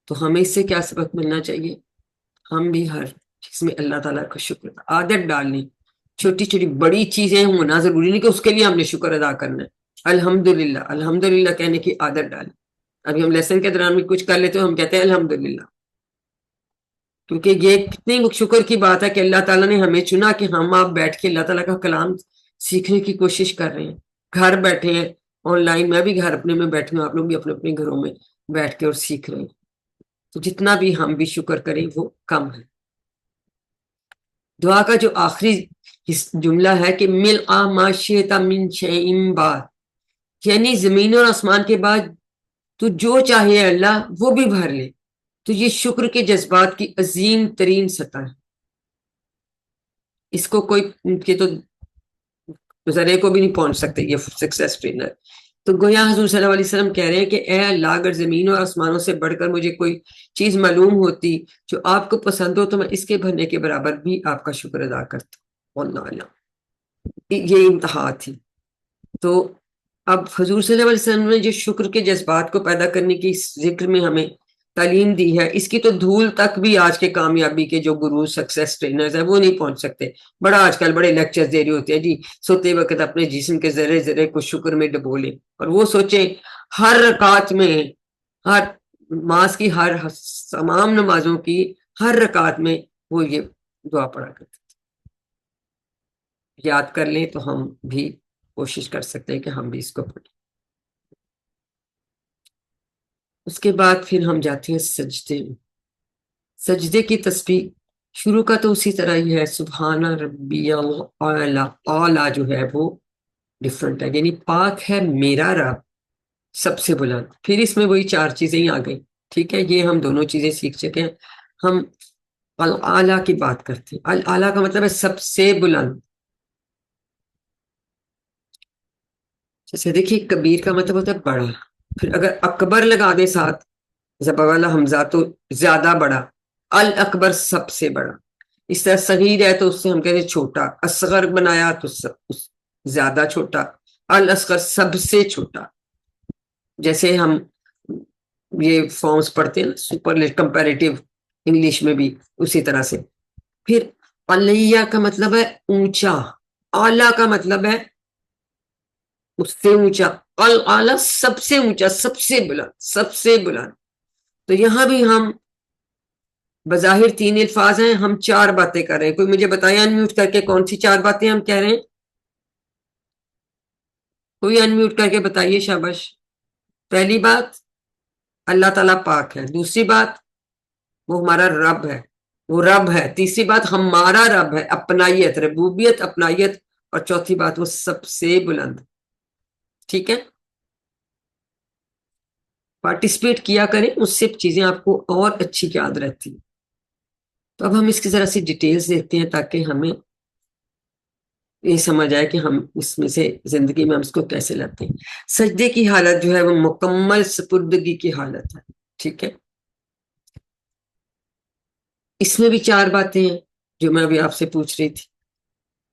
تو ہمیں اس سے کیا سبق ملنا چاہیے؟ ہم بھی ہر چیز میں اللہ تعالیٰ کا شکر عادت ڈالنے، چھوٹی چھوٹی بڑی چیزیں ہونا ضروری نہیں کہ اس کے لیے ہم نے شکر ادا کرنا ہے، الحمدللہ الحمدللہ کہنے کی عادت ڈالیں۔ ابھی ہم لیسن کے دوران بھی کچھ کر لیتے ہو ہم کہتے ہیں الحمدللہ، کیونکہ یہ کتنی شکر کی بات ہے کہ اللہ تعالیٰ نے ہمیں چنا کہ ہم آپ بیٹھ کے اللہ تعالیٰ کا کلام سیکھنے کی کوشش کر رہے ہیں، گھر بیٹھے ہیں آن لائن، میں بھی گھر اپنے میں بیٹھی ہوں، آپ لوگ بھی اپنے اپنے گھروں میں بیٹھ کے اور سیکھ رہے ہیں، تو جتنا بھی ہم بھی شکر کریں وہ کم ہے۔ دعا کا جو آخری جملہ ہے کہ مل آ ما شئت من شیء بعد، یعنی زمین اور آسمان کے بعد تو جو چاہے اللہ وہ بھی بھر لے، تو یہ شکر کے جذبات کی عظیم ترین سطح ہے، اس کو کوئی کہ تو ذرے کو بھی نہیں پہنچ سکتے یہ سکسیس ٹرینر۔ تو گویا حضور صلی اللہ علیہ وسلم کہہ رہے ہیں کہ اے اللہ اگر زمین اور آسمانوں سے بڑھ کر مجھے کوئی چیز معلوم ہوتی جو آپ کو پسند ہو تو میں اس کے بھرنے کے برابر بھی آپ کا شکر ادا کرتا۔ واللہ اعلم، یہ انتہا تھی۔ تو اب حضور صلی اللہ علیہ وسلم نے جو شکر کے جذبات کو پیدا کرنے کی اس ذکر میں ہمیں تعلیم دی ہے، اس کی تو دھول تک بھی آج کے کامیابی کے جو گرو سکسیس ٹرینرز ہیں وہ نہیں پہنچ سکتے۔ بڑا آج کل بڑے لیکچرز دے رہے ہوتے ہیں جی سوتے وقت اپنے جسم کے ذرے ذرے کو شکر میں ڈبو لیں، اور وہ سوچیں ہر رکعت میں، ہر نماز کی، ہر تمام نمازوں کی ہر رکعت میں وہ یہ دعا پڑھا کرتے تھے۔ یاد کر لیں تو ہم بھی کوشش کر سکتے ہیں کہ ہم بھی اس کو پڑھیں۔ اس کے بعد پھر ہم جاتے ہیں سجدے میں۔ سجدے کی تسبیح شروع کا تو اسی طرح ہی ہے، سبحان ربی الاعلی، اعلیٰ جو ہے وہ ڈفرنٹ ہے. یعنی پاک ہے میرا رب سب سے بلند. پھر اس میں وہی 4 چیزیں ہی آ گئی. ٹھیک ہے, یہ ہم دونوں چیزیں سیکھ چکے ہیں. ہم الاعلیٰ کی بات کرتے ہیں. الاعلیٰ کا مطلب ہے سب سے بلند. جیسے دیکھیے کبیر کا مطلب ہوتا ہے بڑا. پھر اگر اکبر لگا دے ساتھ زبر والا حمزہ تو زیادہ بڑا. الاکبر سب سے بڑا. اس طرح صغیر ہے تو اس سے ہم کہتے ہیں چھوٹا. اصغر بنایا تو زیادہ چھوٹا. الاصغر سب سے چھوٹا. جیسے ہم یہ فارمز پڑھتے ہیں سپر کمپیریٹیو انگلش میں بھی اسی طرح سے. پھر علیہ کا مطلب ہے اونچا. اعلیٰ کا مطلب ہے اس سے اونچا. الاعلیٰ سب سے اونچا, سب سے بلند, سب سے بلند. تو یہاں بھی ہم بظاہر 3 الفاظ ہیں, ہم 4 باتیں کر رہے ہیں. کوئی مجھے بتائے انمیوٹ کر کے کون سی 4 باتیں ہم کہہ رہے ہیں؟ کوئی انمیوٹ کر کے بتائیے, شاباش. پہلی بات اللہ تعالیٰ پاک ہے. دوسری بات وہ ہمارا رب ہے, وہ رب ہے. تیسری بات ہمارا رب ہے, اپنائیت, ربوبیت, اپنائیت. اور چوتھی بات وہ سب سے بلند. ٹھیک ہے, پارٹیسپیٹ کیا کریں, اس سے چیزیں آپ کو اور اچھی یاد رہتی ہیں. تو اب ہم اس کی ذرا سی ڈیٹیلز دیکھتے ہیں تاکہ ہمیں یہ سمجھ آئے کہ ہم اس میں سے زندگی میں ہم اس کو کیسے لاتے ہیں. سجدے کی حالت جو ہے وہ مکمل سپردگی کی حالت ہے. ٹھیک ہے, اس میں بھی 4 باتیں ہیں جو میں ابھی آپ سے پوچھ رہی تھی.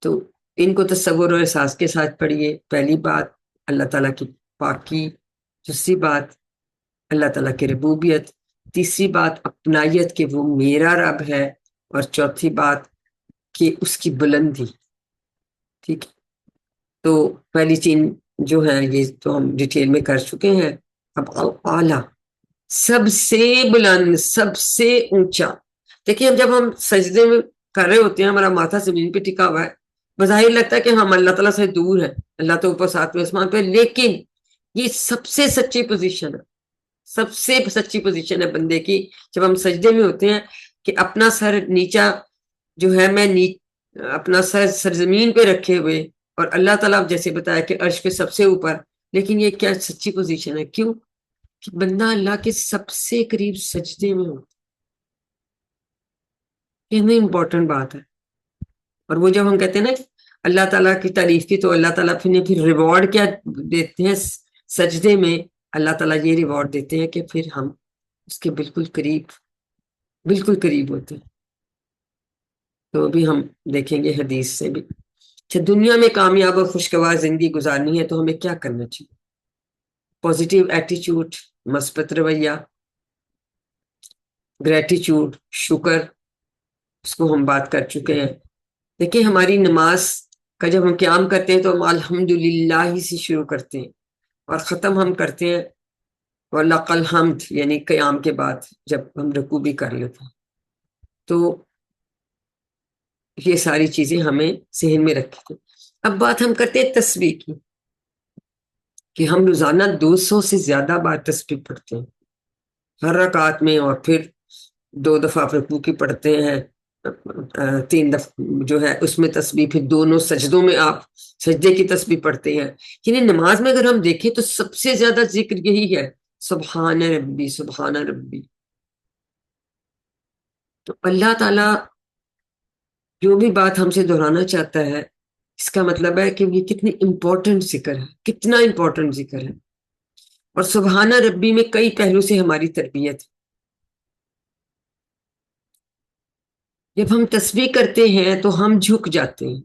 تو ان کو تصور اور احساس کے ساتھ پڑھیے. پہلی بات اللہ تعالیٰ کی پاکی. دوسری بات اللہ تعالیٰ کی ربوبیت. تیسری بات اپنائیت کہ وہ میرا رب ہے. اور چوتھی بات کہ اس کی بلندی. ٹھیک ہے, تو پہلی 3 جو ہیں یہ تو ہم ڈیٹیل میں کر چکے ہیں. اب اعلیٰ سب سے بلند, سب سے اونچا. دیکھیے جب ہم سجدے میں کر رہے ہوتے ہیں, ہمارا ماتھا زمین پہ ٹکا ہوا ہے, بظاہر لگتا ہے کہ ہم اللہ تعالیٰ سے دور ہیں, اللہ تو اوپر 7ویں آسمان پہ. لیکن یہ سب سے سچی پوزیشن ہے, سب سے سچی پوزیشن ہے بندے کی جب ہم سجدے میں ہوتے ہیں کہ اپنا سر نیچا جو ہے, میں اپنا سر سرزمین پہ رکھے ہوئے, اور اللہ تعالیٰ جیسے بتایا کہ عرش پہ سب سے اوپر. لیکن یہ کیا سچی پوزیشن ہے؟ کیوں کہ بندہ اللہ کے سب سے قریب سجدے میں ہوتا. یہ امپورٹنٹ بات ہے. اور وہ جب ہم کہتے ہیں نا اللہ تعالیٰ کی تعریف کی, تو اللہ تعالیٰ پھر ریوارڈ کیا دیتے ہیں سجدے میں؟ اللہ تعالیٰ یہ ریوارڈ دیتے ہیں کہ پھر ہم اس کے بالکل قریب ہوتے ہیں. تو ابھی ہم دیکھیں گے حدیث سے بھی. اچھا, دنیا میں کامیاب اور خوشگوار زندگی گزارنی ہے تو ہمیں کیا کرنا چاہیے؟ پازیٹیو ایٹیچیوڈ, مثبت رویہ, گریٹیچیوڈ, شکر, اس کو ہم بات کر چکے ہیں. دیکھیں ہماری نماز کا جب ہم قیام کرتے ہیں تو ہم الحمدللہ ہی سے شروع کرتے ہیں, اور ختم ہم کرتے ہیں وَلَقَ الْحَمْدِ, یعنی قیام کے بعد جب ہم رکوع بھی کر لیتے ہیں. تو یہ ساری چیزیں ہمیں ذہن میں رکھیں. اب بات ہم کرتے ہیں تسبیح کی, کہ ہم روزانہ 200 سے زیادہ بار تسبیح پڑھتے ہیں ہر رکعت میں, اور پھر 2 دفعہ رکوع کی پڑھتے ہیں, 3 دفعہ جو ہے اس میں تسبیح, پھر دونوں سجدوں میں آپ سجدے کی تسبیح پڑھتے ہیں. یعنی نماز میں اگر ہم دیکھیں تو سب سے زیادہ ذکر یہی ہے, سبحان ربی سبحان ربی. تو اللہ تعالیٰ جو بھی بات ہم سے دہرانا چاہتا ہے, اس کا مطلب ہے کہ یہ کتنی امپورٹنٹ ذکر ہے, کتنا امپورٹنٹ ذکر ہے. اور سبحان ربی میں کئی پہلو سے ہماری تربیت ہے. جب ہم تسبیح کرتے ہیں تو ہم جھک جاتے ہیں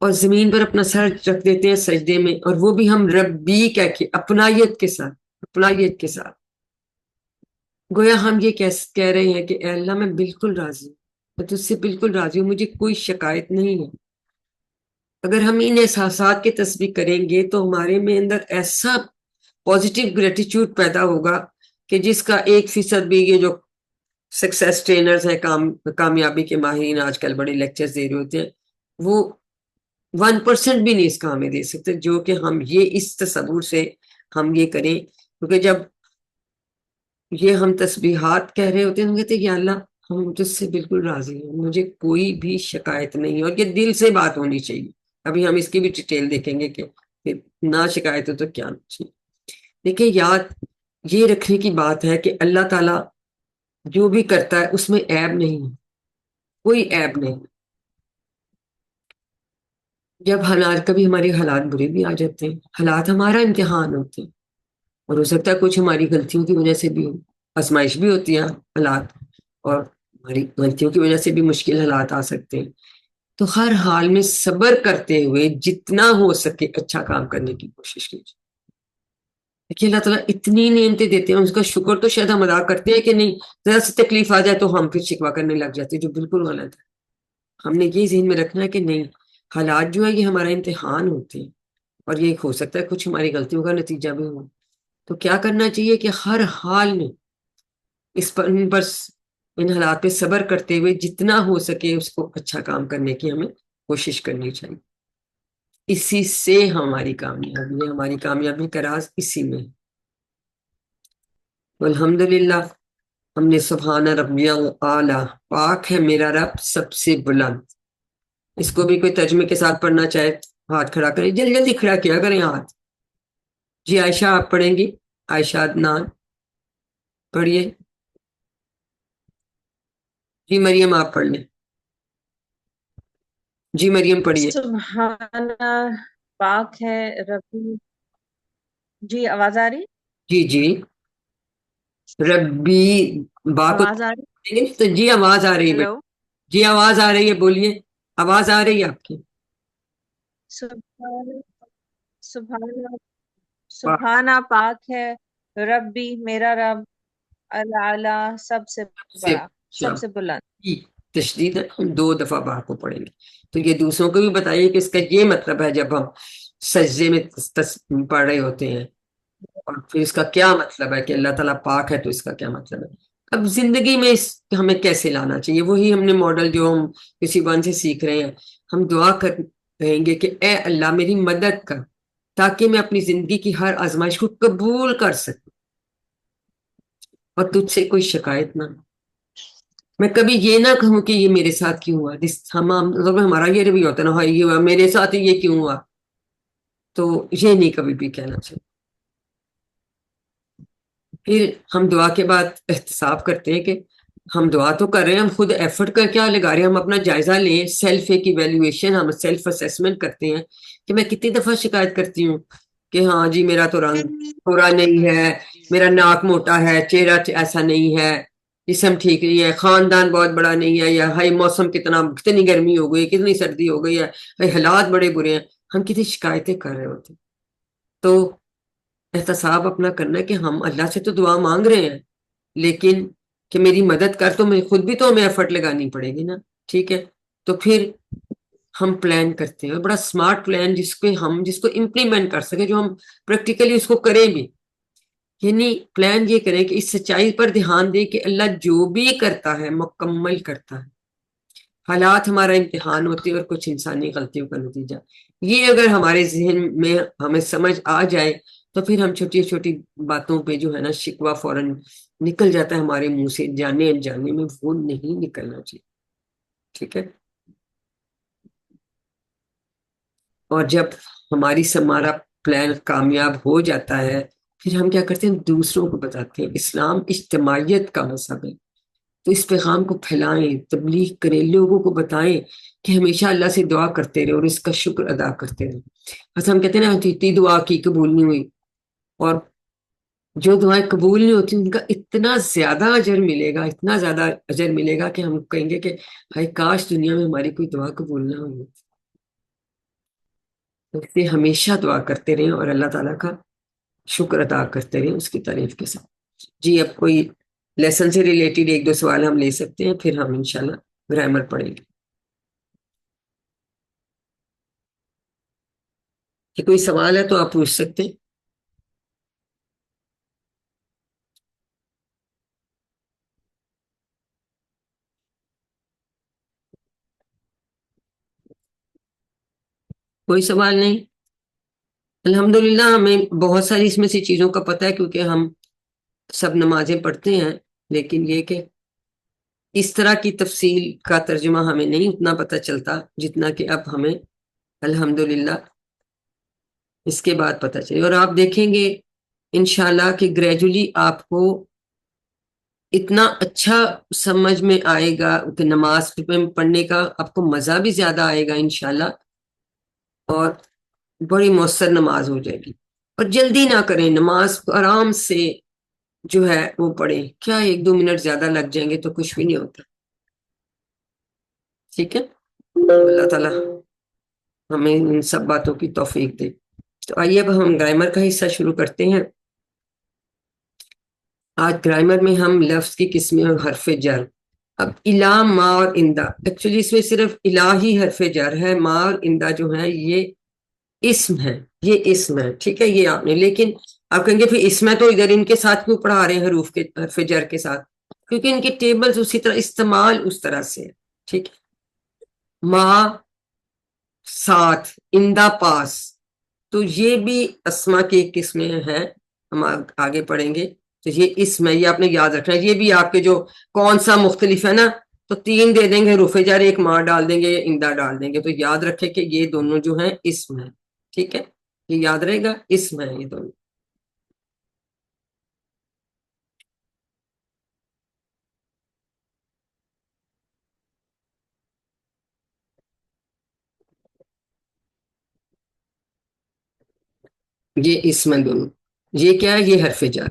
اور زمین پر اپنا سر رکھ دیتے ہیں سجدے میں, اور وہ بھی ہم ربی کہہ کے اپنائیت کے ساتھ. گویا ہم یہ کہہ رہے ہیں کہ اے اللہ میں بالکل راضی ہوں, میں تجھ سے بالکل راضی ہوں, مجھے کوئی شکایت نہیں ہے. اگر ہم ان احساسات کی تسبیح کریں گے تو ہمارے میں اندر ایسا پازیٹیو گریٹیچیوڈ پیدا ہوگا کہ جس کا 1% بھی, یہ جو سکسیس ٹرینرز ہیں, کامیابی کے ماہرین آج کل بڑے لیکچرز دے رہے ہوتے ہیں, وہ 1% بھی نہیں اس کا ہمیں دے سکتے, جو کہ ہم یہ اس تصور سے ہم یہ کریں. کیونکہ جب یہ ہم تسبیحات کہہ رہے ہوتے ہیں, ہم کہتے ہیں کہ اللہ ہم تجھ سے بالکل راضی ہیں، مجھے کوئی بھی شکایت نہیں ہے، اور یہ دل سے بات ہونی چاہیے. ابھی ہم اس کی بھی ڈیٹیل دیکھیں گے کہ نہ شکایت ہو تو کیا چاہیے. دیکھیں، یاد یہ رکھنے کی بات ہے کہ اللہ تعالیٰ جو بھی کرتا ہے اس میں عیب نہیں ہے، کوئی عیب نہیں. جب حالات، کبھی ہمارے حالات برے بھی آ جاتے ہیں، حالات ہمارا امتحان ہوتے ہیں، اور ہو سکتا ہے کچھ ہماری غلطیوں کی وجہ سے بھی ہو، آزمائش بھی ہوتی ہے حالات، اور ہماری غلطیوں کی وجہ سے بھی مشکل حالات آ سکتے ہیں. تو ہر حال میں صبر کرتے ہوئے جتنا ہو سکے اچھا کام کرنے کی کوشش کیجیے. دیکھیے، اللہ تعالیٰ اتنی نعمتیں دیتے ہیں، اس کا شکر تو شاید ہم ادا کرتے ہیں کہ نہیں. ذرا سی تکلیف آ جائے تو ہم پھر شکوہ کرنے لگ جاتے ہیں، جو بالکل غلط ہے. ہم نے یہ ذہن میں رکھنا ہے کہ نہیں، حالات جو ہے یہ ہمارا امتحان ہوتے ہیں، اور یہ ہو سکتا ہے کچھ ہماری غلطیوں کا نتیجہ بھی ہو. تو کیا کرنا چاہیے کہ ہر حال میں اس پر ان حالات پہ صبر کرتے ہوئے جتنا ہو سکے اس کو اچھا کام کرنے کی ہمیں کوشش کرنی چاہیے. اسی سے ہماری کامیابی ہے، ہماری کامیابی کا راز اسی میں ہے. الحمدللہ، ہم نے سبحان ربی اعلیٰ، پاک ہے میرا رب سب سے بلند. اس کو بھی کوئی ترجمے کے ساتھ پڑھنا چاہے ہاتھ کھڑا کریں، جلدی جلدی کھڑا کیا کریں ہاتھ. جی عائشہ آپ پڑھیں گی؟ عائشہ عدنان پڑھیے. جی مریم آپ پڑھ لیں. جی مریم پڑھیے. سبحان پاک ہے ربی. جی آواز آ رہی؟ جی جی ربی با کو آواز آ رہی؟ تو جی آواز آ رہی ہے. ہیلو. جی آواز آ رہی ہے، بولیے. آواز آ رہی ہے آپ کی. سبحان سبحان سبحان پاک ہے ربی میرا رب، العلی سب سے بڑا، سب سے بلند. جی تشدید ہے، ہم 2 دفعہ با کو پڑھیں گے. تو یہ دوسروں کو بھی بتائیے کہ اس کا یہ مطلب ہے جب ہم سجدے میں پڑھ رہے ہوتے ہیں، اور پھر اس کا کیا مطلب ہے کہ اللہ تعالیٰ پاک ہے، تو اس کا کیا مطلب ہے. اب زندگی میں اس ہمیں کیسے لانا چاہیے، وہی ہم نے ماڈل جو ہم کسی بان سے سیکھ رہے ہیں. ہم دعا کہیں گے کہ اے اللہ میری مدد کر، تاکہ میں اپنی زندگی کی ہر آزمائش کو قبول کر سکوں اور تجھ سے کوئی شکایت نہ ہو. میں کبھی یہ نہ کہوں کہ یہ میرے ساتھ کیوں ہوا. ہمارا یہ رویہ ہوتا ہے نا، یہ ہوا میرے ساتھ ہی، یہ کیوں ہوا. تو یہ نہیں کبھی بھی کہنا چاہیے. پھر ہم دعا کے بعد احتساب کرتے ہیں کہ ہم دعا تو کر رہے ہیں، ہم خود ایفرٹ کر کیا لگا رہے ہیں. ہم اپنا جائزہ لیں، سیلف ایک ایویلویشن، ہم سیلف اسیسمنٹ کرتے ہیں کہ میں کتنی دفعہ شکایت کرتی ہوں کہ ہاں جی میرا تو رنگ پورا نہیں ہے، میرا ناک موٹا ہے، چہرہ ایسا نہیں ہے، جسم ٹھیک نہیں ہے، خاندان بہت بڑا نہیں ہے، یا ہائی موسم کتنی گرمی ہو گئی، کتنی سردی ہو گئی ہے، ہائی حالات بڑے برے ہیں. ہم کتنی شکایتیں کر رہے ہوتے. تو احتساب اپنا کرنا ہے کہ ہم اللہ سے تو دعا مانگ رہے ہیں، لیکن کہ میری مدد کر، تو میں خود بھی تو ہمیں ایفرٹ لگانی پڑے گی نا. ٹھیک ہے، تو پھر ہم پلان کرتے ہیں، بڑا سمارٹ پلان جس کو امپلیمنٹ کر سکیں، جو ہم پریکٹیکلی اس کو کریں بھی. یعنی پلان یہ کریں کہ اس سچائی پر دھیان دیں کہ اللہ جو بھی کرتا ہے مکمل کرتا ہے. حالات ہمارا امتحان ہوتے ہیں اور کچھ انسانی غلطیوں کا نتیجہ. یہ اگر ہمارے ذہن میں ہمیں سمجھ آ جائے تو پھر ہم چھوٹی چھوٹی باتوں پہ جو ہے نا شکوہ فوراً نکل جاتا ہے ہمارے منہ سے، جانے انجانے میں وہ نہیں نکلنا چاہیے. ٹھیک ہے. اور جب ہمارا پلان کامیاب ہو جاتا ہے، پھر ہم کیا کرتے ہیں، دوسروں کو بتاتے ہیں. اسلام اجتماعیت کا مذہب ہے، تو اس پیغام کو پھیلائیں، تبلیغ کریں، لوگوں کو بتائیں کہ ہمیشہ اللہ سے دعا کرتے رہے اور اس کا شکر ادا کرتے رہے. بس ہم کہتے ہیں نا اتنی دعا کی قبول نہیں ہوئی، اور جو دعائیں قبول نہیں ہوتی ان کا اتنا زیادہ اجر ملے گا، اتنا زیادہ اجر ملے گا کہ ہم کہیں گے کہ بھائی کاش دنیا میں ہماری کوئی دعا قبول نہ ہوئی. تو اس لیے ہمیشہ دعا کرتے رہیں اور اللہ تعالیٰ کا شکر ادا کرتے رہیں اس کی تعریف کے ساتھ. جی اب کوئی لیسن سے ریلیٹڈ 1-2 سوال ہم لے سکتے ہیں، پھر ہم انشاءاللہ گرامر پڑھیں گے. کہ کوئی سوال ہے تو آپ پوچھ سکتے ہیں. کوئی سوال نہیں؟ الحمدللہ ہمیں بہت ساری اس میں سے چیزوں کا پتہ ہے، کیونکہ ہم سب نمازیں پڑھتے ہیں. لیکن یہ کہ اس طرح کی تفصیل کا ترجمہ ہمیں نہیں اتنا پتہ چلتا جتنا کہ اب ہمیں الحمدللہ اس کے بعد پتہ چلے. اور آپ دیکھیں گے انشاءاللہ کہ گریجولی آپ کو اتنا اچھا سمجھ میں آئے گا کہ نماز پڑھنے کا آپ کو مزہ بھی زیادہ آئے گا انشاءاللہ, اور بڑی مؤثر نماز ہو جائے گی. اور جلدی نہ کریں, نماز آرام سے جو ہے وہ پڑھیں, کیا 1-2 منٹ زیادہ لگ جائیں گے تو کچھ بھی نہیں ہوتا. ٹھیک ہے, اللہ تعالیٰ ہمیں ان سب باتوں کی توفیق دے. تو آئیے اب ہم گرامر کا حصہ شروع کرتے ہیں. آج گرامر میں ہم لفظ کی قسمیں اور حرف جر. اب الا, ما اور اندا, ایکچولی اس میں صرف الا ہی حرف جر ہے, ما اور اندا جو ہے یہ اسم ہے, یہ اسم ہے. ٹھیک ہے, یہ آپ نے, لیکن آپ کہیں گے پھر اسم ہے تو ادھر ان کے ساتھ کیوں پڑھا رہے ہیں حروف کے حرف جر کے ساتھ؟ کیونکہ ان کے ٹیبلز اسی طرح, استعمال اس طرح سے ہے. ٹھیک ہے, ما ساتھ, اندا پاس, تو یہ بھی اسما کی قسمیں ہیں, ہم آگے پڑھیں گے. تو یہ اسم ہے, یہ آپ نے یاد رکھنا ہے. یہ بھی آپ کے جو کون سا مختلف ہے نا, تو 3 دے دیں گے حروف جر, ایک ماں ڈال دیں گے, اندا ڈال دیں گے, تو یاد رکھے کہ یہ دونوں جو ہیں اسم ہیں. ٹھیک ہے, یہ یاد رہے گا, اسم ہے یہ دونوں. یہ اسم ہے دونوں. یہ کیا ہے؟ یہ حرف جر.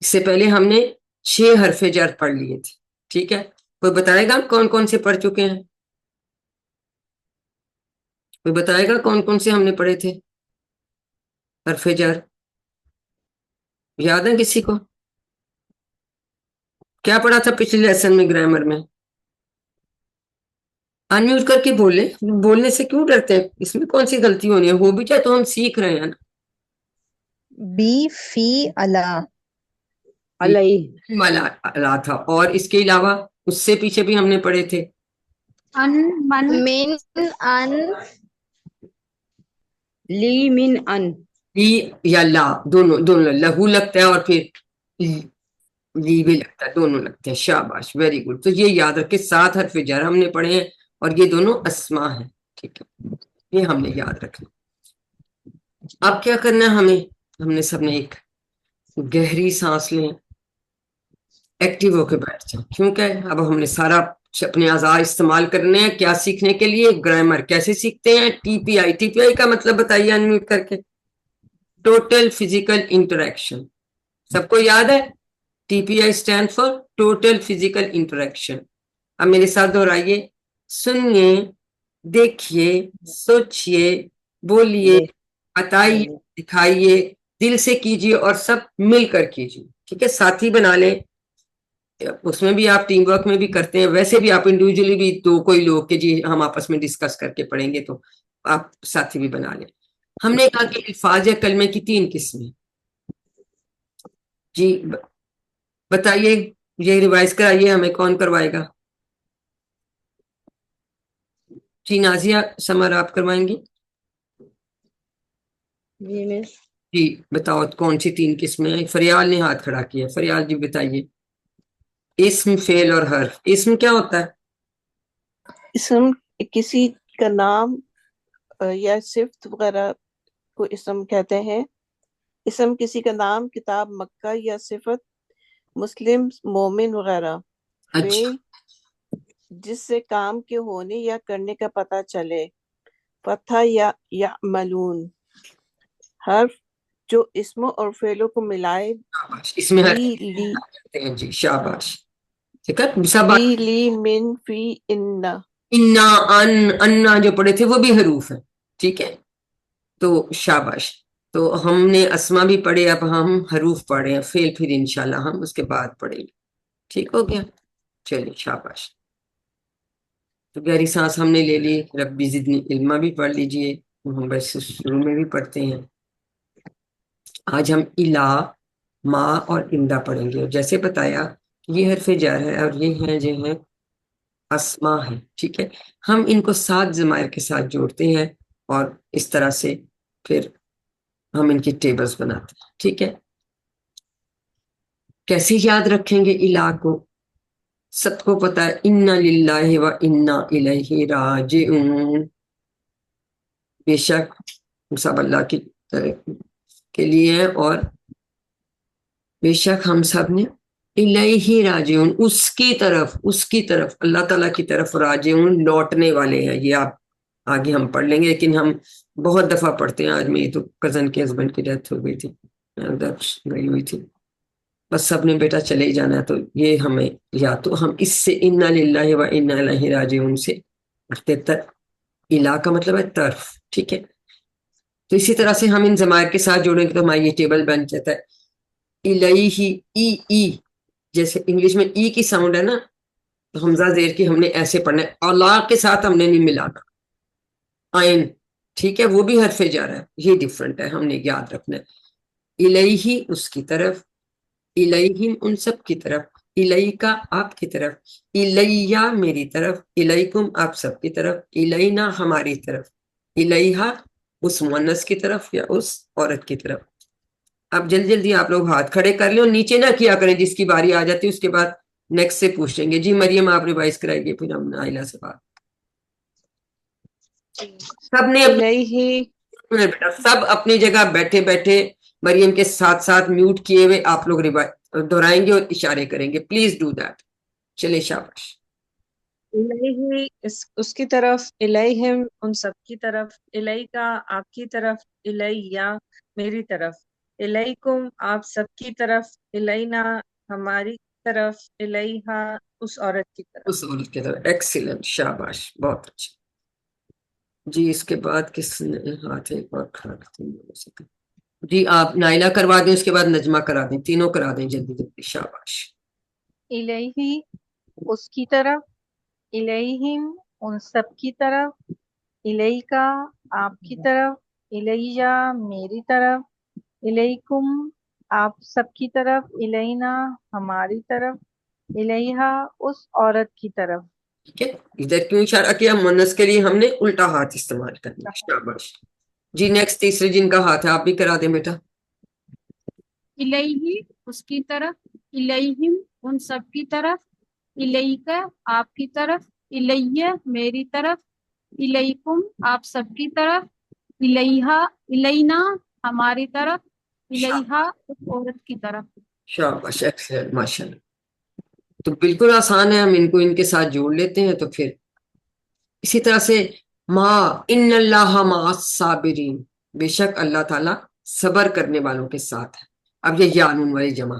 اس سے پہلے ہم نے 6 حرف جر پڑھ لیے تھے. ٹھیک ہے, کوئی بتائے گا کون کون سے پڑھ چکے ہیں؟ کوئی بتائے گا کون کون سے ہم نے پڑھے تھے حرف جر؟ یاد ہے کسی کو؟ کیا پڑھا تھا پچھلے لیسن میں گرامر میں؟ انمیوٹ کر کے بولے, بولنے سے کیوں ڈرتے ہیں؟ اس میں کون سی غلطی ہونی ہے؟ ہو بھی جائے تو ہم سیکھ رہے ہیں نا. بی فی الا علیہ مالا تھا, اور اس کے علاوہ اس سے پیچھے بھی ہم نے پڑھے تھے ان من من ان لی من ان لی یا لا, دونوں دونوں لہو لگتا ہے اور پھر لی بھی لگتا ہے, دونوں لگتے ہیں. شاباش, ویری گڈ. تو یہ یاد رکھے 7 حرف جر ہم نے پڑھے ہیں اور یہ دونوں اسما ہیں. ٹھیک ہے, یہ ہم نے یاد رکھنا. اب کیا کرنا ہے ہمیں؟ ہم نے سب نے ایک گہری سانس لیں, ایکٹیو ہو کے بیٹھ جائیں, کیونکہ اب ہم نے سارا اپنے اعضاء استعمال کرنے ہیں. کیا سیکھنے کے لیے؟ گرامر. کیسے سیکھتے ہیں؟ ٹی پی آئی. ٹی پی آئی کا مطلب بتائیے انمیوٹ کر کے. Total physical interaction. سب کو یاد ہے؟ T P I stand for total physical interaction. اب میرے ساتھ دہرائیے, سنیے, دیکھیے, سوچئے, بولیے, بتائیے, دکھائیے, دل سے کیجیے اور سب مل کر کیجیے. ٹھیک ہے, ساتھی بنا لیں. اس میں بھی آپ ٹیم ورک میں بھی کرتے ہیں, ویسے بھی آپ انڈیویجلی بھی تو کوئی لوگ کہ جی ہم آپس میں ڈسکس کر کے پڑھیں گے, تو آپ ساتھی بھی بنا لیں. ہم نے کہا کہ الفاظ کلمے کی 3 قسمیں. جی بتائیے, یہ ریوائز کرائیے ہمیں, کون کروائے گا؟ جی نازیہ سمر آپ کروائیں گی؟ جی مس. جی بتاؤ کون سی 3 قسمیں؟ فریال نے ہاتھ کھڑا کیا. فریال جی بتائیے. اسم, فعل اور حرف. اسم کیا ہوتا ہے؟ اسم کسی کا نام یا صفت وغیرہ کو اسم کہتے ہیں. اسم کسی کا نام, کتاب, مکہ, یا صفت مسلم, مومن وغیرہ. اچھا, فعل جس سے کام کے ہونے یا کرنے کا پتہ چلے. فتح یا یعملون. حرف جو اسموں اور فعلوں کو ملائے. شاباش, اس میں حرف لی لی کرتے ہیں. جی شاباش. ٹھیک ہے, سب لی لی من فی ان. انا, ان, انا جو پڑھے تھے وہ بھی حروف ہیں. ٹھیک ہے, تو شاباش. تو ہم نے اسما بھی پڑھے, اب ہم حروف پڑھے ہیں. فعل پھر انشاءاللہ ہم اس کے بعد پڑھیں گے. ٹھیک ہو گیا, چلیے شاباش. تو گہری سانس ہم نے لے لی. ربی زدنی علما بھی پڑھ لیجئے, ہم بس شروع میں بھی پڑھتے ہیں. آج ہم الا, ما اور اندا پڑھیں گے. جیسے بتایا یہ حرف جر ہے اور یہ ہیں جو ہیں اسما ہے. ٹھیک ہے, ہم ان کو 7 ضمائر کے ساتھ جوڑتے ہیں اور اس طرح سے پھر ہم ان کی ٹیبلز بناتے ہیں. ٹھیک ہے, کیسے یاد رکھیں گے الا کو؟ سب کو پتا ہے انا للہ و انا الیہ راجعون، بے شک ہم سب اللہ کی کے لیے ہیں، اور بے شک ہم سب نے الیہ راجعون، اس کی طرف اللہ تعالیٰ کی طرف راجعون لوٹنے والے ہیں۔ یہ آپ آگے ہم پڑھ لیں گے، لیکن ہم بہت دفعہ پڑھتے ہیں۔ آج میری تو کزن کے ہسبینڈ کی ڈیتھ ہو گئی تھی، ادھر گئی ہوئی تھی، بس سب نے بیٹا چلے ہی جانا ہے، تو یہ ہمیں یا تو ہم اس سے انا للہ و انا الیہ راجعون سے پڑھتے تر، الہ کا مطلب ہے طرف، ٹھیک ہے۔ تو اسی طرح سے ہم ان ضمائر کے ساتھ جوڑیں گے تو ہمارا یہ ٹیبل بن جاتا ہے الیہ، ای جیسے انگلش میں ای کی ساؤنڈ ہے نا، تو حمزہ زیر کی ہم نے ایسے پڑھنا ہے، اللہ کے ساتھ ہم نے نہیں ملانا، آئین، ٹھیک ہے، وہ بھی حرف جا رہا ہے، یہ ڈیفرنٹ ہے، ہم نے یاد رکھنا ہے۔ الیہ اس کی طرف، الیہم ان سب کی طرف، الیکا آپ کی طرف، الیہ میری طرف، الیکم آپ سب کی طرف، الینا ہماری طرف، الیہا اس مؤنث کی طرف یا اس عورت کی طرف۔ اب جلدی جلدی آپ لوگ ہاتھ کھڑے کر لیں اور نیچے نہ کیا کریں، جس کی باری آ جاتی ہے اس کے بعد نیکسٹ سے پوچھ لیں گے۔ جی مریم آپ ریوائز کرائیے، پھر ہم نائلہ سے بات۔ سب نے الیہ بیٹا سب اپنی جگہ بیٹھے بیٹھے مریم کے ساتھ ساتھ میوٹ کیے ہوئے آپ لوگ دہرائیں گے اور اشارے کریں گے، پلیز ڈو دیٹ۔ چلے شاباش۔ الیہ اس کی طرف، الیہم ان سب کی طرف، الیکا آپ کی طرف، الیہ میری طرف، الیکم آپ سب کی طرف، الینا ہماری طرف، الیہا اس عورت کی طرف۔ اس عورت کی طرف، ایکسیلنٹ، شاباش، بہت اچھا۔ جی اس کے بعد کس نے ہاتھ ایک بار کھڑا کرتے ہیں؟ جی آپ نائلہ کروا دیں، اس کے بعد نجمہ کرا دیں، تینوں کرا دیں جلدی جلدی، شاباش۔ الیہ اس کی طرف، الیہم ان سب کی طرف، الیکا آپ کی طرف، الیہ میری طرف، الیکم آپ سب کی طرف، الینا ہماری طرف، الیہا اس عورت کی طرف۔ ٹھیک ہے، ادھر کیوں اشارہ کیا؟ مونس کے لیے ہم نے الٹا ہاتھ استعمال کرنا، شاباش۔ جی نیکسٹ تیسرے جن کا ہاتھ ہے آپ بھی کرا دیں بیٹا۔ الیہ اس کی طرف، الیہم ان سب کی طرف، الیکا آپ کی طرف، الیہ میری طرف، الیکم آپ سب کی طرف، الیہا الینا ہماری طرف، الیہا اس عورت کی طرف۔ شاباش، ایکسلنٹ، ماشاء اللہ۔ تو بالکل آسان ہے، ہم ان کو ان کے ساتھ جوڑ لیتے ہیں۔ تو پھر اسی طرح سے ما ان اللہ مع الصابرین، بے شک اللہ تعالیٰ صبر کرنے والوں کے ساتھ ہے۔ اب یہ یا نون والی جمع،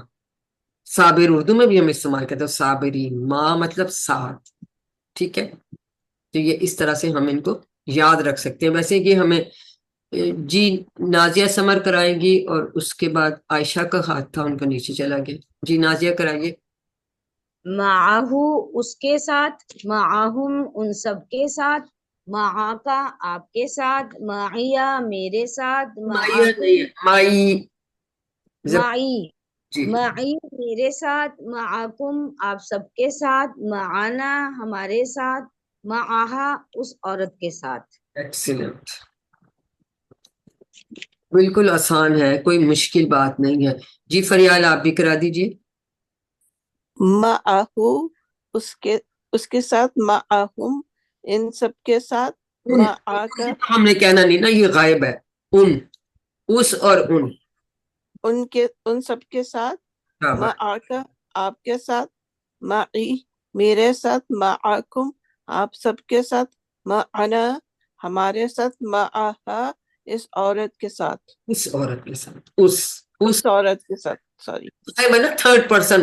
صابر اردو میں بھی ہم استعمال کرتے ہیں، صابرین، ما مطلب ساتھ، ٹھیک ہے۔ تو یہ اس طرح سے ہم ان کو یاد رکھ سکتے ہیں۔ ویسے کہ ہمیں جی نازیہ سمر کرائیں گی، اور اس کے بعد عائشہ کا ہاتھ تھا ان کا نیچے چلا گیا۔ جی نازیہ کرائیے۔ معاہو اس کے ساتھ، معاہم ان سب کے ساتھ، معاکا آپ کے ساتھ، معیہ میرے ساتھ، مائیہ معاکم نہیں ہے، مائی، معی جی معی میرے ساتھ، معاکم آپ سب کے ساتھ، معانا ہمارے ساتھ، معاہا اس عورت کے ساتھ۔ ایکسیلنٹ، بالکل آسان ہے، کوئی مشکل بات نہیں ہے۔ جی فریال آپ بھی کرا دیجیے۔ معہو اس کے ساتھ، معہم ان سب کے ساتھ، معاکا ہم نے کہنا نہیں نا، یہ غائب ہے، ان، اس اور ان، ان سب کے ساتھ، شاباش۔ معاکا آپ کے ساتھ، معی میرے ساتھ، معاکم آپ سب کے ساتھ، معنا ہمارے ساتھ، معاہا اس عورت کے ساتھ، اس عورت کے ساتھ، اس اس عورت کے ساتھ، سوری غائب ہے نا، تھرڈ پرسن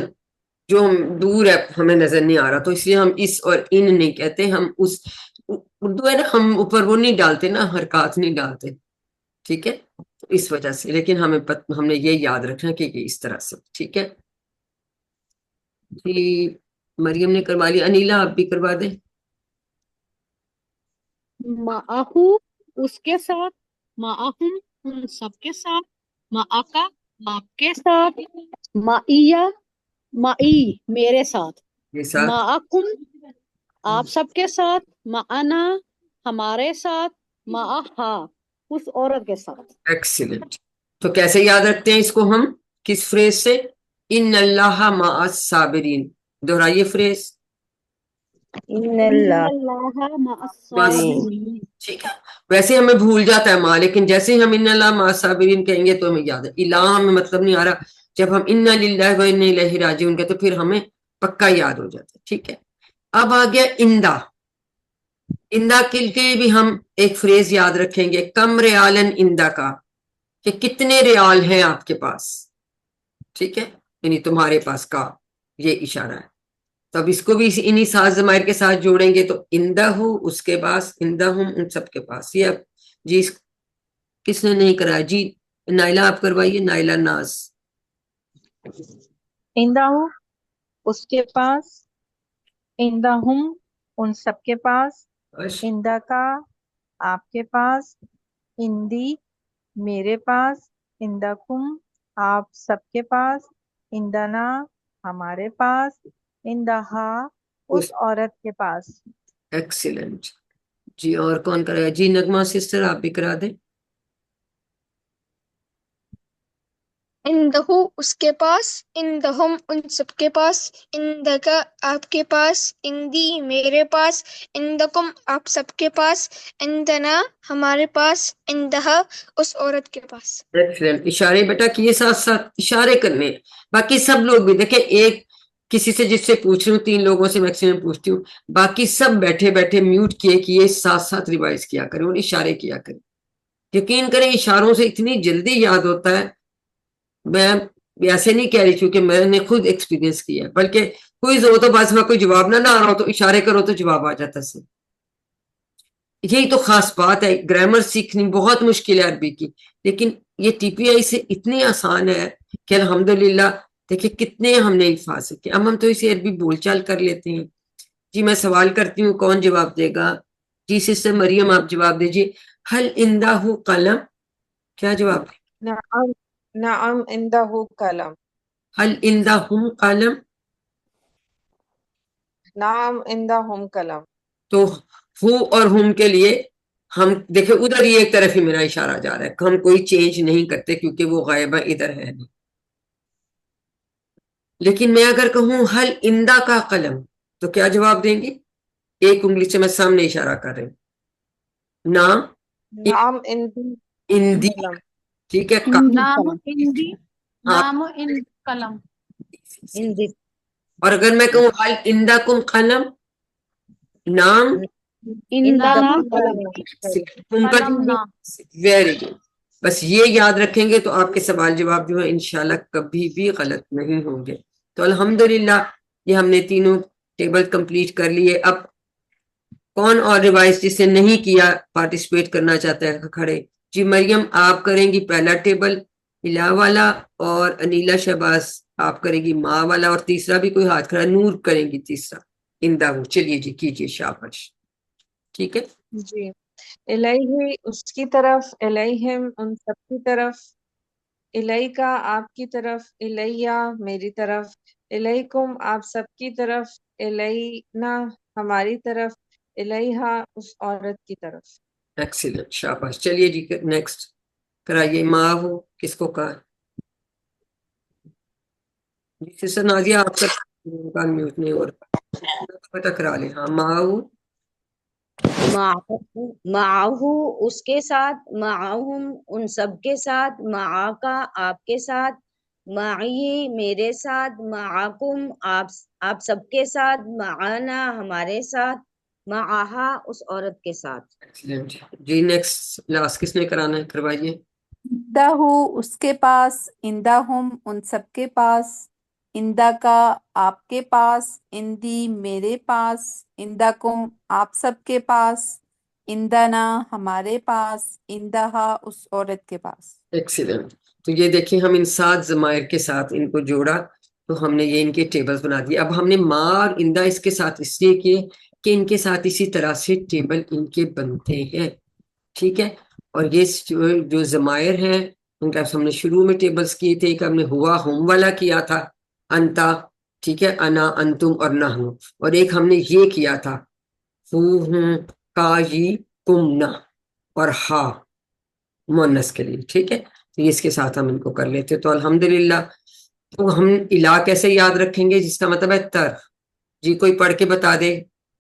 جو ہم دور ہے، ہمیں نظر نہیں آ رہا، تو اس لیے ہم اس اور ان نہیں کہتے، ہم اس، اردو ہے نا، ہم اوپر وہ نہیں ڈالتے نا، حرکات نہیں ڈالتے، ٹھیک ہے، اس وجہ سے۔ لیکن ہم نے یہ یاد رکھنا کہ یہ اس طرح سے، ٹھیک ہے جی۔ مریم نے کروا لی، انیلا آپ بھی کروا دیں۔ معہو اس کے ساتھ، معہم ان سب کے ساتھ، معاکا آپ کے ساتھ، معیہ معی میرے ساتھ، یہ ساتھ، معاکم آپ سب کے ساتھ، معنا ہمارے ساتھ، معاہا اس عورت کے ساتھ۔ ایکسیلنٹ۔ تو کیسے یاد رکھتے ہیں اس کو ہم؟ کس فریز سے؟ ان اللہ مع الصابرین، دہرائیے فریز۔ ان ان اللہ اللہ مع بس الصابرین. ٹھیک ہے. ویسے ہمیں بھول جاتا ہے ماں، لیکن جیسے ہی ہم ان اللہ مع الصابرین کہیں گے تو ہمیں یاد ہے. الہ میں مطلب نہیں آ رہا، جب ہم انا للہ و انا الیہ راجعون کہتے تو پھر ہمیں پکا یاد ہو جاتا ہے. ٹھیک ہے. اب آ گیا اندہ. اندہ کے لیے بھی ہم ایک فریز یاد رکھیں گے، کم ریالن اندہ کا، کہ کتنے ریال ہیں آپ کے پاس. ٹھیک ہے، یعنی تمہارے پاس کا یہ اشارہ ہے. تو اب اس کو بھی انہی سات ضمائر کے ساتھ جوڑیں گے تو اندہ ہو اس کے پاس، اندہ ہم ان سب کے پاس. یہ اب جی کس نے نہیں کرایا؟ جی نائلہ آپ کروائیے، نائلہ ناز. عندہ اس کے پاس، عندہم ان سب کے پاس، عندہ کا آپ کے پاس، عندی میرے پاس، عندکم آپ سب کے پاس، عندنا ہمارے پاس، عندہا اس عورت کے پاس. ایکسیلنٹ. جی اور کون کرایا؟ جی نغمہ سسٹر آپ بھی کرا دیں. عندہ اس کے پاس، عندہم ان سب کے پاس، عندک آپ کے پاس، عندی میرے پاس، عندکم آپ سب کے پاس، عندنا ہمارے پاس، عندہا اس عورت کے پاس. ایکسیلنٹ. اشارے بیٹا کیے ساتھ ساتھ اشارے کرنے. باقی سب لوگ بھی دیکھیں، ایک کسی سے جس سے پوچھ رہی ہوں، 3 لوگوں سے میکسیمم پوچھتی ہوں، باقی سب بیٹھے بیٹھے میوٹ کیے ساتھ ساتھ ریوائز کیا کریں اور اشارے کیا کریں. یقین کریں اشاروں سے اتنی جلدی یاد ہوتا ہے. میں ایسے نہیں کہہ رہی کیونکہ میں نے خود ایکسپیرینس کیا ہے، بلکہ کوئی ہو تو بس میں کوئی جواب نہ آ رہا ہو تو اشارے کرو تو جواب آ جاتا ہے. یہی تو خاص بات ہے. گرامر سیکھنی بہت مشکل ہے عربی کی، لیکن یہ ٹی پی آئی سے اتنی آسان ہے کہ الحمدللہ دیکھیں کتنے ہم نے الفاظ سیکھے. اب ہم تو اسے عربی بول چال کر لیتے ہیں. جی میں سوال کرتی ہوں، کون جواب دے گا؟ جی سسٹر مریم آپ جواب دیجیے. حل اندہ قلم، کیا جواب ہے؟ نعم نعم عندہ قلم. حل اندہ قلم. نعم عندہ قلم. تو ہو اور ہم کے لیے ہم دیکھیں ادھر ہی ایک طرف ہی میرا اشارہ جا رہا ہے، ہم کوئی چینج نہیں کرتے کیونکہ وہ غائبہ ادھر ہے نہیں. لیکن میں اگر کہوں حل اندہ کا قلم تو کیا جواب دیں گے؟ ایک انگلی سے میں سامنے اشارہ کر رہی ہوں. نہ نعم عندی اندی. قلم. ٹھیک ہے. نام اندی، نام اند قلم. ہندی اور اگر میں کہوں حل اندہ کم قلم، نام عندنا قلم نام. Very good. بس یہ یاد رکھیں گے تو آپ کے سوال جواب جو ہے انشاءاللہ کبھی بھی غلط نہیں ہوں گے. تو الحمدللہ یہ ہم نے تینوں ٹیبل کمپلیٹ کر لیے. اب کون اور ریوائز جس نے نہیں کیا پارٹیسپیٹ کرنا چاہتا ہے کھڑے؟ جی مریم آپ کریں گی پہلا ٹیبل الہ والا، اور انیلا شہباز آپ کریں گی ماں والا، اور تیسرا بھی کوئی ہاتھ کھڑا، نور کریں گی تیسرا اندہ. وہ چلیے جی کیجیے شاباش. ٹھیک ہے. جی الیہ اس کی طرف، الیہم ان سب کی طرف، الیکا آپ کی طرف، الیہ میری طرف، الیکم آپ سب کی طرف، الینا ہماری طرف، الیہا اس عورت کی طرف. ایکسیلنٹ شاباش. چلیے جی نیکسٹ کرائیے. ماں ہو کس کو کہا؟ جی سسٹر نازیہ آپ کا میوٹ نہیں ہو رہا، پتہ کرا لیں. ہاں ماں ہو معاہو اس کے ساتھ، معاہم ان سب کے ساتھ، معاکا آپ کے ساتھ، معی میرے ساتھ، معاکم آپ سب کے ساتھ، معانا ہمارے ساتھ، معاہا اس عورت کے ساتھ. ایکسیلنٹ. جی نیکسٹ لاسٹ کس نے کرانا ہے؟ کروائیے. عندہ اس کے پاس، عندہ ہم ان سب کے پاس، عندہ کا آپ کے پاس، عندی میرے پاس، عندہ کم آپ سب کے پاس، عندنا ہمارے پاس، عندہا اس عورت کے پاس. ایکسیلنٹ. تو یہ دیکھیں ہم ان 7 ضمائر کے ساتھ ان کو جوڑا تو ہم نے یہ ان کے ٹیبلز بنا دیے. اب ہم نے ماں اور اندہ اس کے ساتھ اس لیے کیے کہ ان کے ساتھ اسی طرح سے ٹیبل ان کے بنتے ہیں. ٹھیک ہے. اور یہ جو ضمائر ہیں ان کا ہم نے شروع میں ٹیبلز کیے تھے، کہ ہم نے ہوا ہم والا کیا تھا انتا، ٹھیک ہے، انا انتم اور نحن، اور ایک ہم نے یہ کیا تھا ہو ہم کا یہ کم نہ اور ہا مونس کے لیے. ٹھیک ہے. تو اس کے ساتھ ہم ان کو کر لیتے. تو الحمدللہ تو ہم الہ کیسے یاد رکھیں گے جس کا مطلب ہے طرف. جی کوئی پڑھ کے بتا دے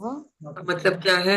کا مطلب کیا ہے؟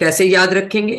کیسے یاد رکھیں گے؟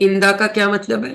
اندا کا کیا مطلب ہے؟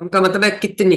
ان کا مطلب ہے کتنے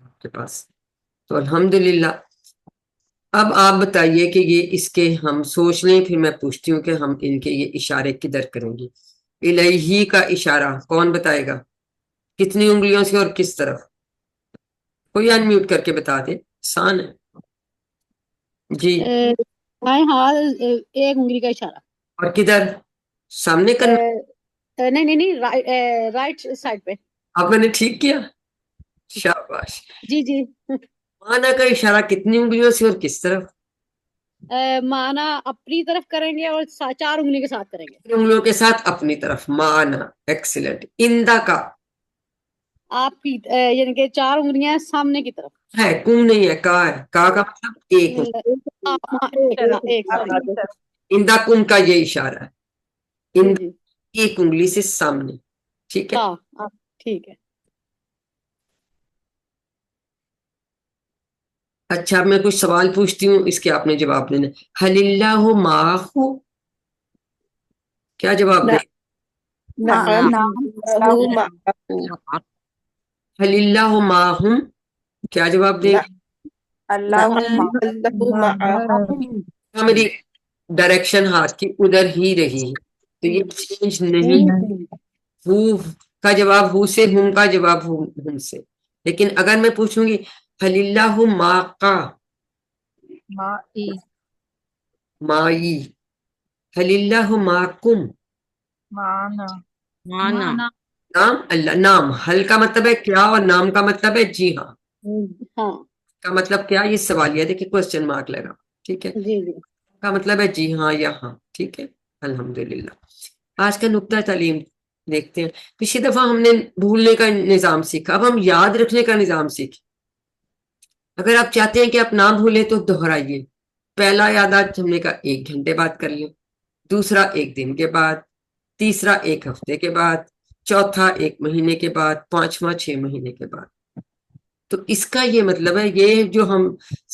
آپ کے پاس. تو الحمدللہ. اب آپ بتائیے کہ یہ اس کے ہم سوچ لیں، پھر میں پوچھتی ہوں کہ ہم ان کے یہ اشارے کدھر کریں گے. الہی کا اشارہ کون بتائے گا؟ کتنی انگلیوں سے اور کس طرف؟ کوئی ان میوٹ کر کے بتا دے، آسان ہے جی. بائیں ہاتھ ایک انگلی کا اشارہ، اور کدھر؟ سامنے کرنا. نہیں نہیں نہیں، رائٹ سائڈ پہ۔ آپ نے ٹھیک کیا، شاباش. جی جی، مانا کا اشارہ کتنی انگلیوں سے اور کس طرف؟ مانا اپنی طرف کریں گے اور چار انگلی کے ساتھ کریں گے۔ انگلیوں کے ساتھ اپنی طرف، مانا. ایکسیلنٹ. اندا کا آپ کی یعنی کہ چار انگلیاں سامنے کی طرف۔ ہے، کم نہیں ہے، کا ہے. کا مطلب ایک. ایک سوری۔ اندا کم کا یہ اشارہ ہے، جی اندا جی، ایک انگلی سے سامنے. ٹھیک ہے. ہاں ٹھیک ہے۔ اچھا میں کچھ سوال پوچھتی ہوں، اس کے آپ نے جواب دینا. حل اللہ معہ، کیا جواب دیں؟ نعم نعم له معه حل اللہ معہم، کیا جواب دیں گے؟ اللہ نعم له معه میری ڈائریکشن ہاتھ کی ادھر ہی رہی ہے، تو یہ چینج نہیں. ہو کا جواب ہو سے، ہم کا جواب ہم سے. لیکن اگر میں پوچھوں گی حل اللہ ما کا، مائی، مائی، حل اللہ ماکم، مانا، مانا نام اللہ. نام حل کا مطلب ہے کیا اور نام کا مطلب ہے جی ہاں. ہاں کا مطلب کیا، یہ سوالیہ دیکھیں کوسچن مارک لگا. ٹھیک ہے. جی جی، کا مطلب ہے جی ہاں یا ہاں. ٹھیک ہے. الحمدللہ. آج کا نقطہ تعلیم دیکھتے ہیں. پچھلی دفعہ ہم نے بھولنے کا نظام سیکھا، اب ہم یاد رکھنے کا نظام سیکھیں. اگر آپ چاہتے ہیں کہ آپ نہ بھولیں تو دہرائیے. پہلا یادداشت ہم نے کہا 1 گھنٹے بعد کر لیں، دوسرا 1 دن کے بعد، تیسرا 1 ہفتے کے بعد، چوتھا 1 مہینے کے بعد، پانچواں 6 مہینے کے بعد. تو اس کا یہ مطلب ہے، یہ جو ہم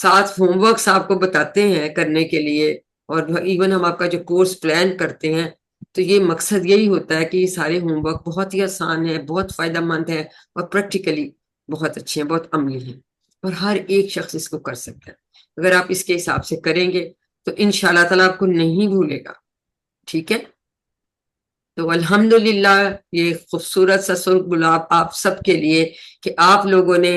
7 ہوم ورکس آپ کو بتاتے ہیں کرنے کے لیے، اور ایون ہم آپ کا جو کورس پلان کرتے ہیں، تو یہ مقصد یہی ہوتا ہے کہ یہ سارے ہوم ورک بہت ہی آسان ہے، بہت فائدہ مند ہے، اور پریکٹیکلی بہت اچھے ہیں، بہت عملی ہیں، اور ہر ایک شخص اس کو کر سکتا ہے. اگر آپ اس کے حساب سے کریں گے تو انشاءاللہ تعالیٰ آپ کو نہیں بھولے گا. ٹھیک ہے. تو الحمدللہ یہ خوبصورت سا سرخ گلاب آپ سب کے لیے کہ آپ لوگوں نے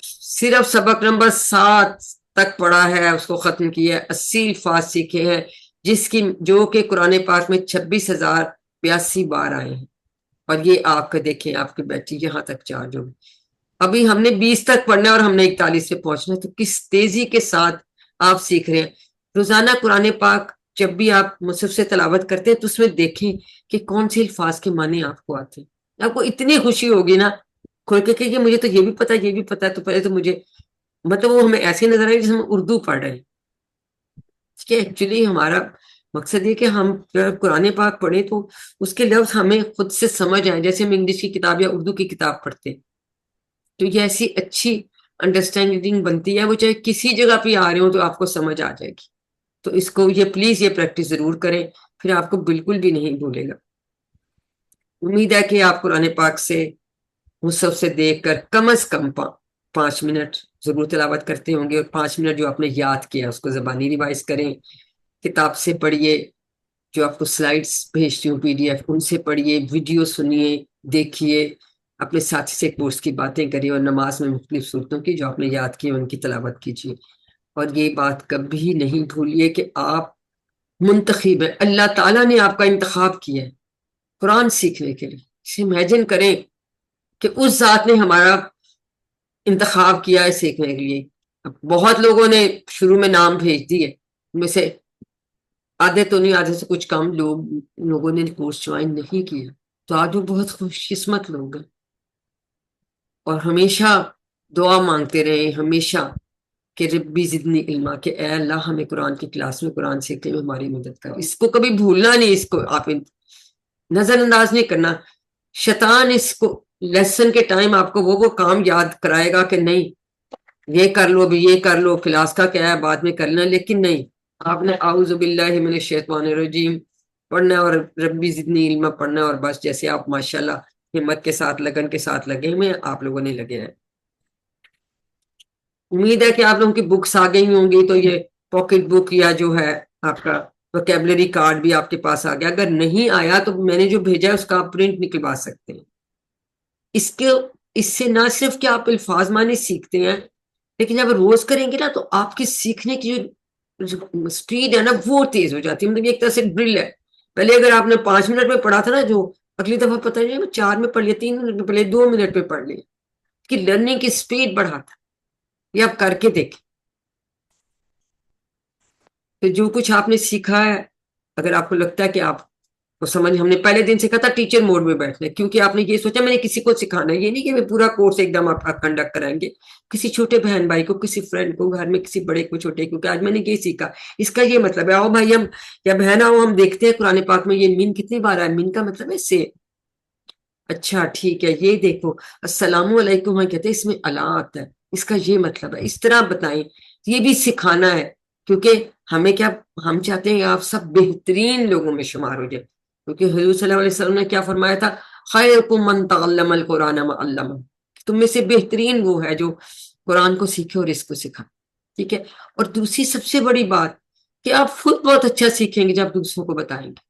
صرف سبق نمبر 7 تک پڑھا ہے، اس کو ختم کیا ہے، 80 الفاظ سیکھے ہیں، جس کی جو کہ قرآن پاک میں 26,082 بار آئے ہیں. اور یہ آپ کا دیکھیں، آپ کی بیٹی یہاں تک چارج ہوگی. ابھی ہم نے 20 تک پڑھنا ہے اور ہم نے 41 پہ پہنچنا ہے. تو کس تیزی کے ساتھ آپ سیکھ رہے ہیں. روزانہ قرآن پاک جب بھی آپ مصحف سے تلاوت کرتے ہیں تو اس میں دیکھیں کہ کون سے الفاظ کے معنی آپ کو آتے ہیں. آپ کو اتنی خوشی ہوگی نا کھول کے کہ مجھے تو یہ بھی پتا، یہ بھی پتا. تو پہلے تو مجھے مطلب وہ ہمیں ایسے نظر آئے جیسے ہم اردو پڑھ رہے ہیں. ایکچولی ہمارا مقصد یہ کہ ہم قرآن پاک پڑھیں تو اس کے لفظ ہمیں خود سے سمجھ آئے، جیسے ہم انگلش کی کتاب یا اردو کی کتاب پڑھتے ہیں. تو یہ ایسی اچھی انڈرسٹینڈنگ بنتی ہے، وہ چاہے کسی جگہ پہ آ رہے ہوں تو آپ کو سمجھ آ جائے گی. تو اس کو یہ پلیز یہ پریکٹس ضرور کریں، پھر آپ کو بالکل بھی نہیں بھولے گا. امید ہے کہ آپ قرآن پاک سے مصحف سے دیکھ کر کم از کم 5 منٹ ضرور تلاوت کرتے ہوں گے، اور 5 منٹ جو آپ نے یاد کیا اس کو زبانی ریوائز کریں. کتاب سے پڑھیے، جو آپ کو سلائڈس بھیجتی ہوں PDF ان سے پڑھیے، ویڈیو سنیے، دیکھیے، اپنے ساتھی سے کورس کی باتیں کریے، اور نماز میں مختلف صورتوں کی جو آپ نے یاد کی ان کی تلاوت کیجیے. اور یہ بات کبھی نہیں بھولیے کہ آپ منتخب ہیں، اللہ تعالیٰ نے آپ کا انتخاب کیا ہے قرآن سیکھنے کے لیے. اسے امیجن کریں کہ اس ذات نے ہمارا انتخاب کیا ہے سیکھنے کے لیے. بہت لوگوں نے شروع میں نام بھیج دیے، ان میں سے آدھے تو نہیں، آدھے سے کچھ کم لوگوں نے کورس جوائن نہیں کیا. تو آج وہ بہت خوش قسمت لوگ ہیں، اور ہمیشہ دعا مانگتے رہے، ہمیشہ کہ ربی زدنی علما، کہ اے اللہ ہمیں قرآن کی کلاس میں قرآن سیکھنے میں ہماری مدد کر. اس کو کبھی بھولنا نہیں، اس کو آپ نظر انداز نہیں کرنا. شیطان اس کو لیسن کے ٹائم آپ کو وہ کام یاد کرائے گا کہ نہیں یہ کر لو، ابھی یہ کر لو، کلاس کا کیا ہے بعد میں کر لینا، لیکن نہیں، آپ نے اعوذ باللہ من الشیطان الرجیم پڑھنا ہے اور ربی زدنی علما پڑھنا ہے، اور بس جیسے آپ ماشاءاللہ ہمت کے ساتھ لگن کے ساتھ لگے ہوئے ہیں، آپ لوگوں نے لگے ہیں. امید ہے کہ آپ لوگوں کی بکس آ گئی ہوں گی، تو یہ پاکٹ بک یا جو ہے آپ کا ووکیبلری کارڈ بھی آپ کے پاس آ گیا. اگر نہیں آیا تو میں نے جو بھیجا ہے اس کا آپ پرنٹ نکلوا سکتے ہیں. اس سے نہ صرف کہ آپ الفاظ معنی سیکھتے ہیں، لیکن جب روز کریں گے نا تو آپ کی سیکھنے کی جو سپیڈ ہے نا وہ تیز ہو جاتی ہے. مطلب یہ ایک طرح سے ڈرل ہے. پہلے اگر آپ نے 5 منٹ میں پڑھا تھا نا، جو اگلی دفعہ پتہ نہیں 4 میں پڑھ لیا، 3 منٹ میں پڑھ لیا، 2 منٹ میں پڑھ لیا، کہ لرننگ کی سپیڈ بڑھاتا. یہ آپ کر کے دیکھیں. تو جو کچھ آپ نے سیکھا ہے، اگر آپ کو لگتا ہے کہ آپ کو سمجھ، ہم نے پہلے دن سیکھا تھا ٹیچر موڈ میں بیٹھنا، کیونکہ آپ نے یہ سوچا میں نے کسی کو سکھانا ہے. یہ نہیں کہ میں پورا کورس ایک دم آپ کا کنڈکٹ کرائیں گے. کسی چھوٹے بہن بھائی کو، کسی فرینڈ کو، گھر میں کسی بڑے کو، چھوٹے کو، کہ آج میں نے یہ سیکھا. اس کا یہ مطلب ہے، آؤ بھائی ہم یا بہن آؤ ہم دیکھتے ہیں قرآن پاک میں یہ مین کتنی بار ہے. مین کا مطلب ہے سے. اچھا ٹھیک ہے، یہ دیکھو السلام علیکم کہتے ہیں، اس میں اللہ آتا ہے، اس کا یہ مطلب ہے. اس طرح بتائیں، یہ بھی سکھانا ہے. کیونکہ ہمیں کیا، ہم چاہتے ہیں کہ آپ سب بہترین لوگوں میں شمار ہو جائے. کیونکہ حضور صلی اللہ علیہ وسلم نے کیا فرمایا تھا، خیرکم من تعلم القرآن وعلمہ، تم میں سے بہترین وہ ہے جو قرآن کو سیکھے اور اس کو سکھا. ٹھیک ہے. اور دوسری سب سے بڑی بات کہ آپ خود بہت اچھا سیکھیں گے جب دوسروں کو بتائیں گے.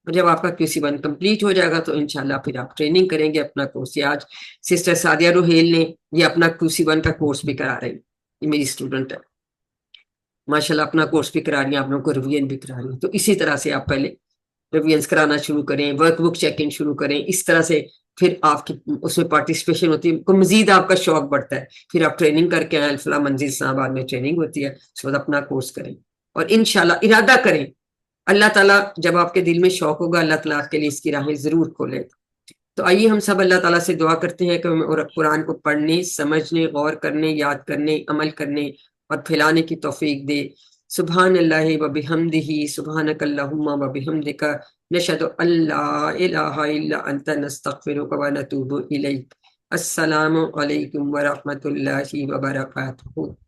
اور جب آپ کا QC1 کمپلیٹ ہو جائے گا تو انشاءاللہ پھر آپ ٹریننگ کریں گے اپنا کورس. آج سسٹر سعدیہ روہیل نے یہ اپنا QC1 کا کورس بھی کرا رہی، یہ میری اسٹوڈنٹ ہے ماشاءاللہ، اپنا کورس بھی کرا رہی ہیں، آپ لوگوں کو ریویژن بھی کرا رہی ہیں. تو اسی طرح سے آپ پہلے ریویژن کرانا شروع کریں، ورک بک چیکنگ شروع کریں. اس طرح سے پھر آپ کی اس میں پارٹیسپیشن ہوتی ہے، مزید آپ کا شوق بڑھتا ہے. پھر آپ ٹریننگ کر کے آئیں، الفلاح منزل اسلام آباد میں ٹریننگ ہوتی ہے، اس کے بعد اپنا کورس کریں اور انشاءاللہ ارادہ کریں. اللہ تعالیٰ جب آپ کے دل میں شوق ہوگا، اللہ تعالیٰ آپ کے لیے اس کی راہیں ضرور کھولے. تو آئیے ہم سب اللہ تعالیٰ سے دعا کرتے ہیں کہ ہمیں قرآن کو پڑھنے، سمجھنے، غور کرنے، یاد کرنے، عمل کرنے اور پھیلانے کی توفیق دے. سبحان اللہ و بحمدہ، سبحانک اللہم و بحمدک، نشہد ان لا الہ الا انت، نستغفرک و نتوب الیک. السلام علیکم ورحمۃ اللہ وبرکاتہ.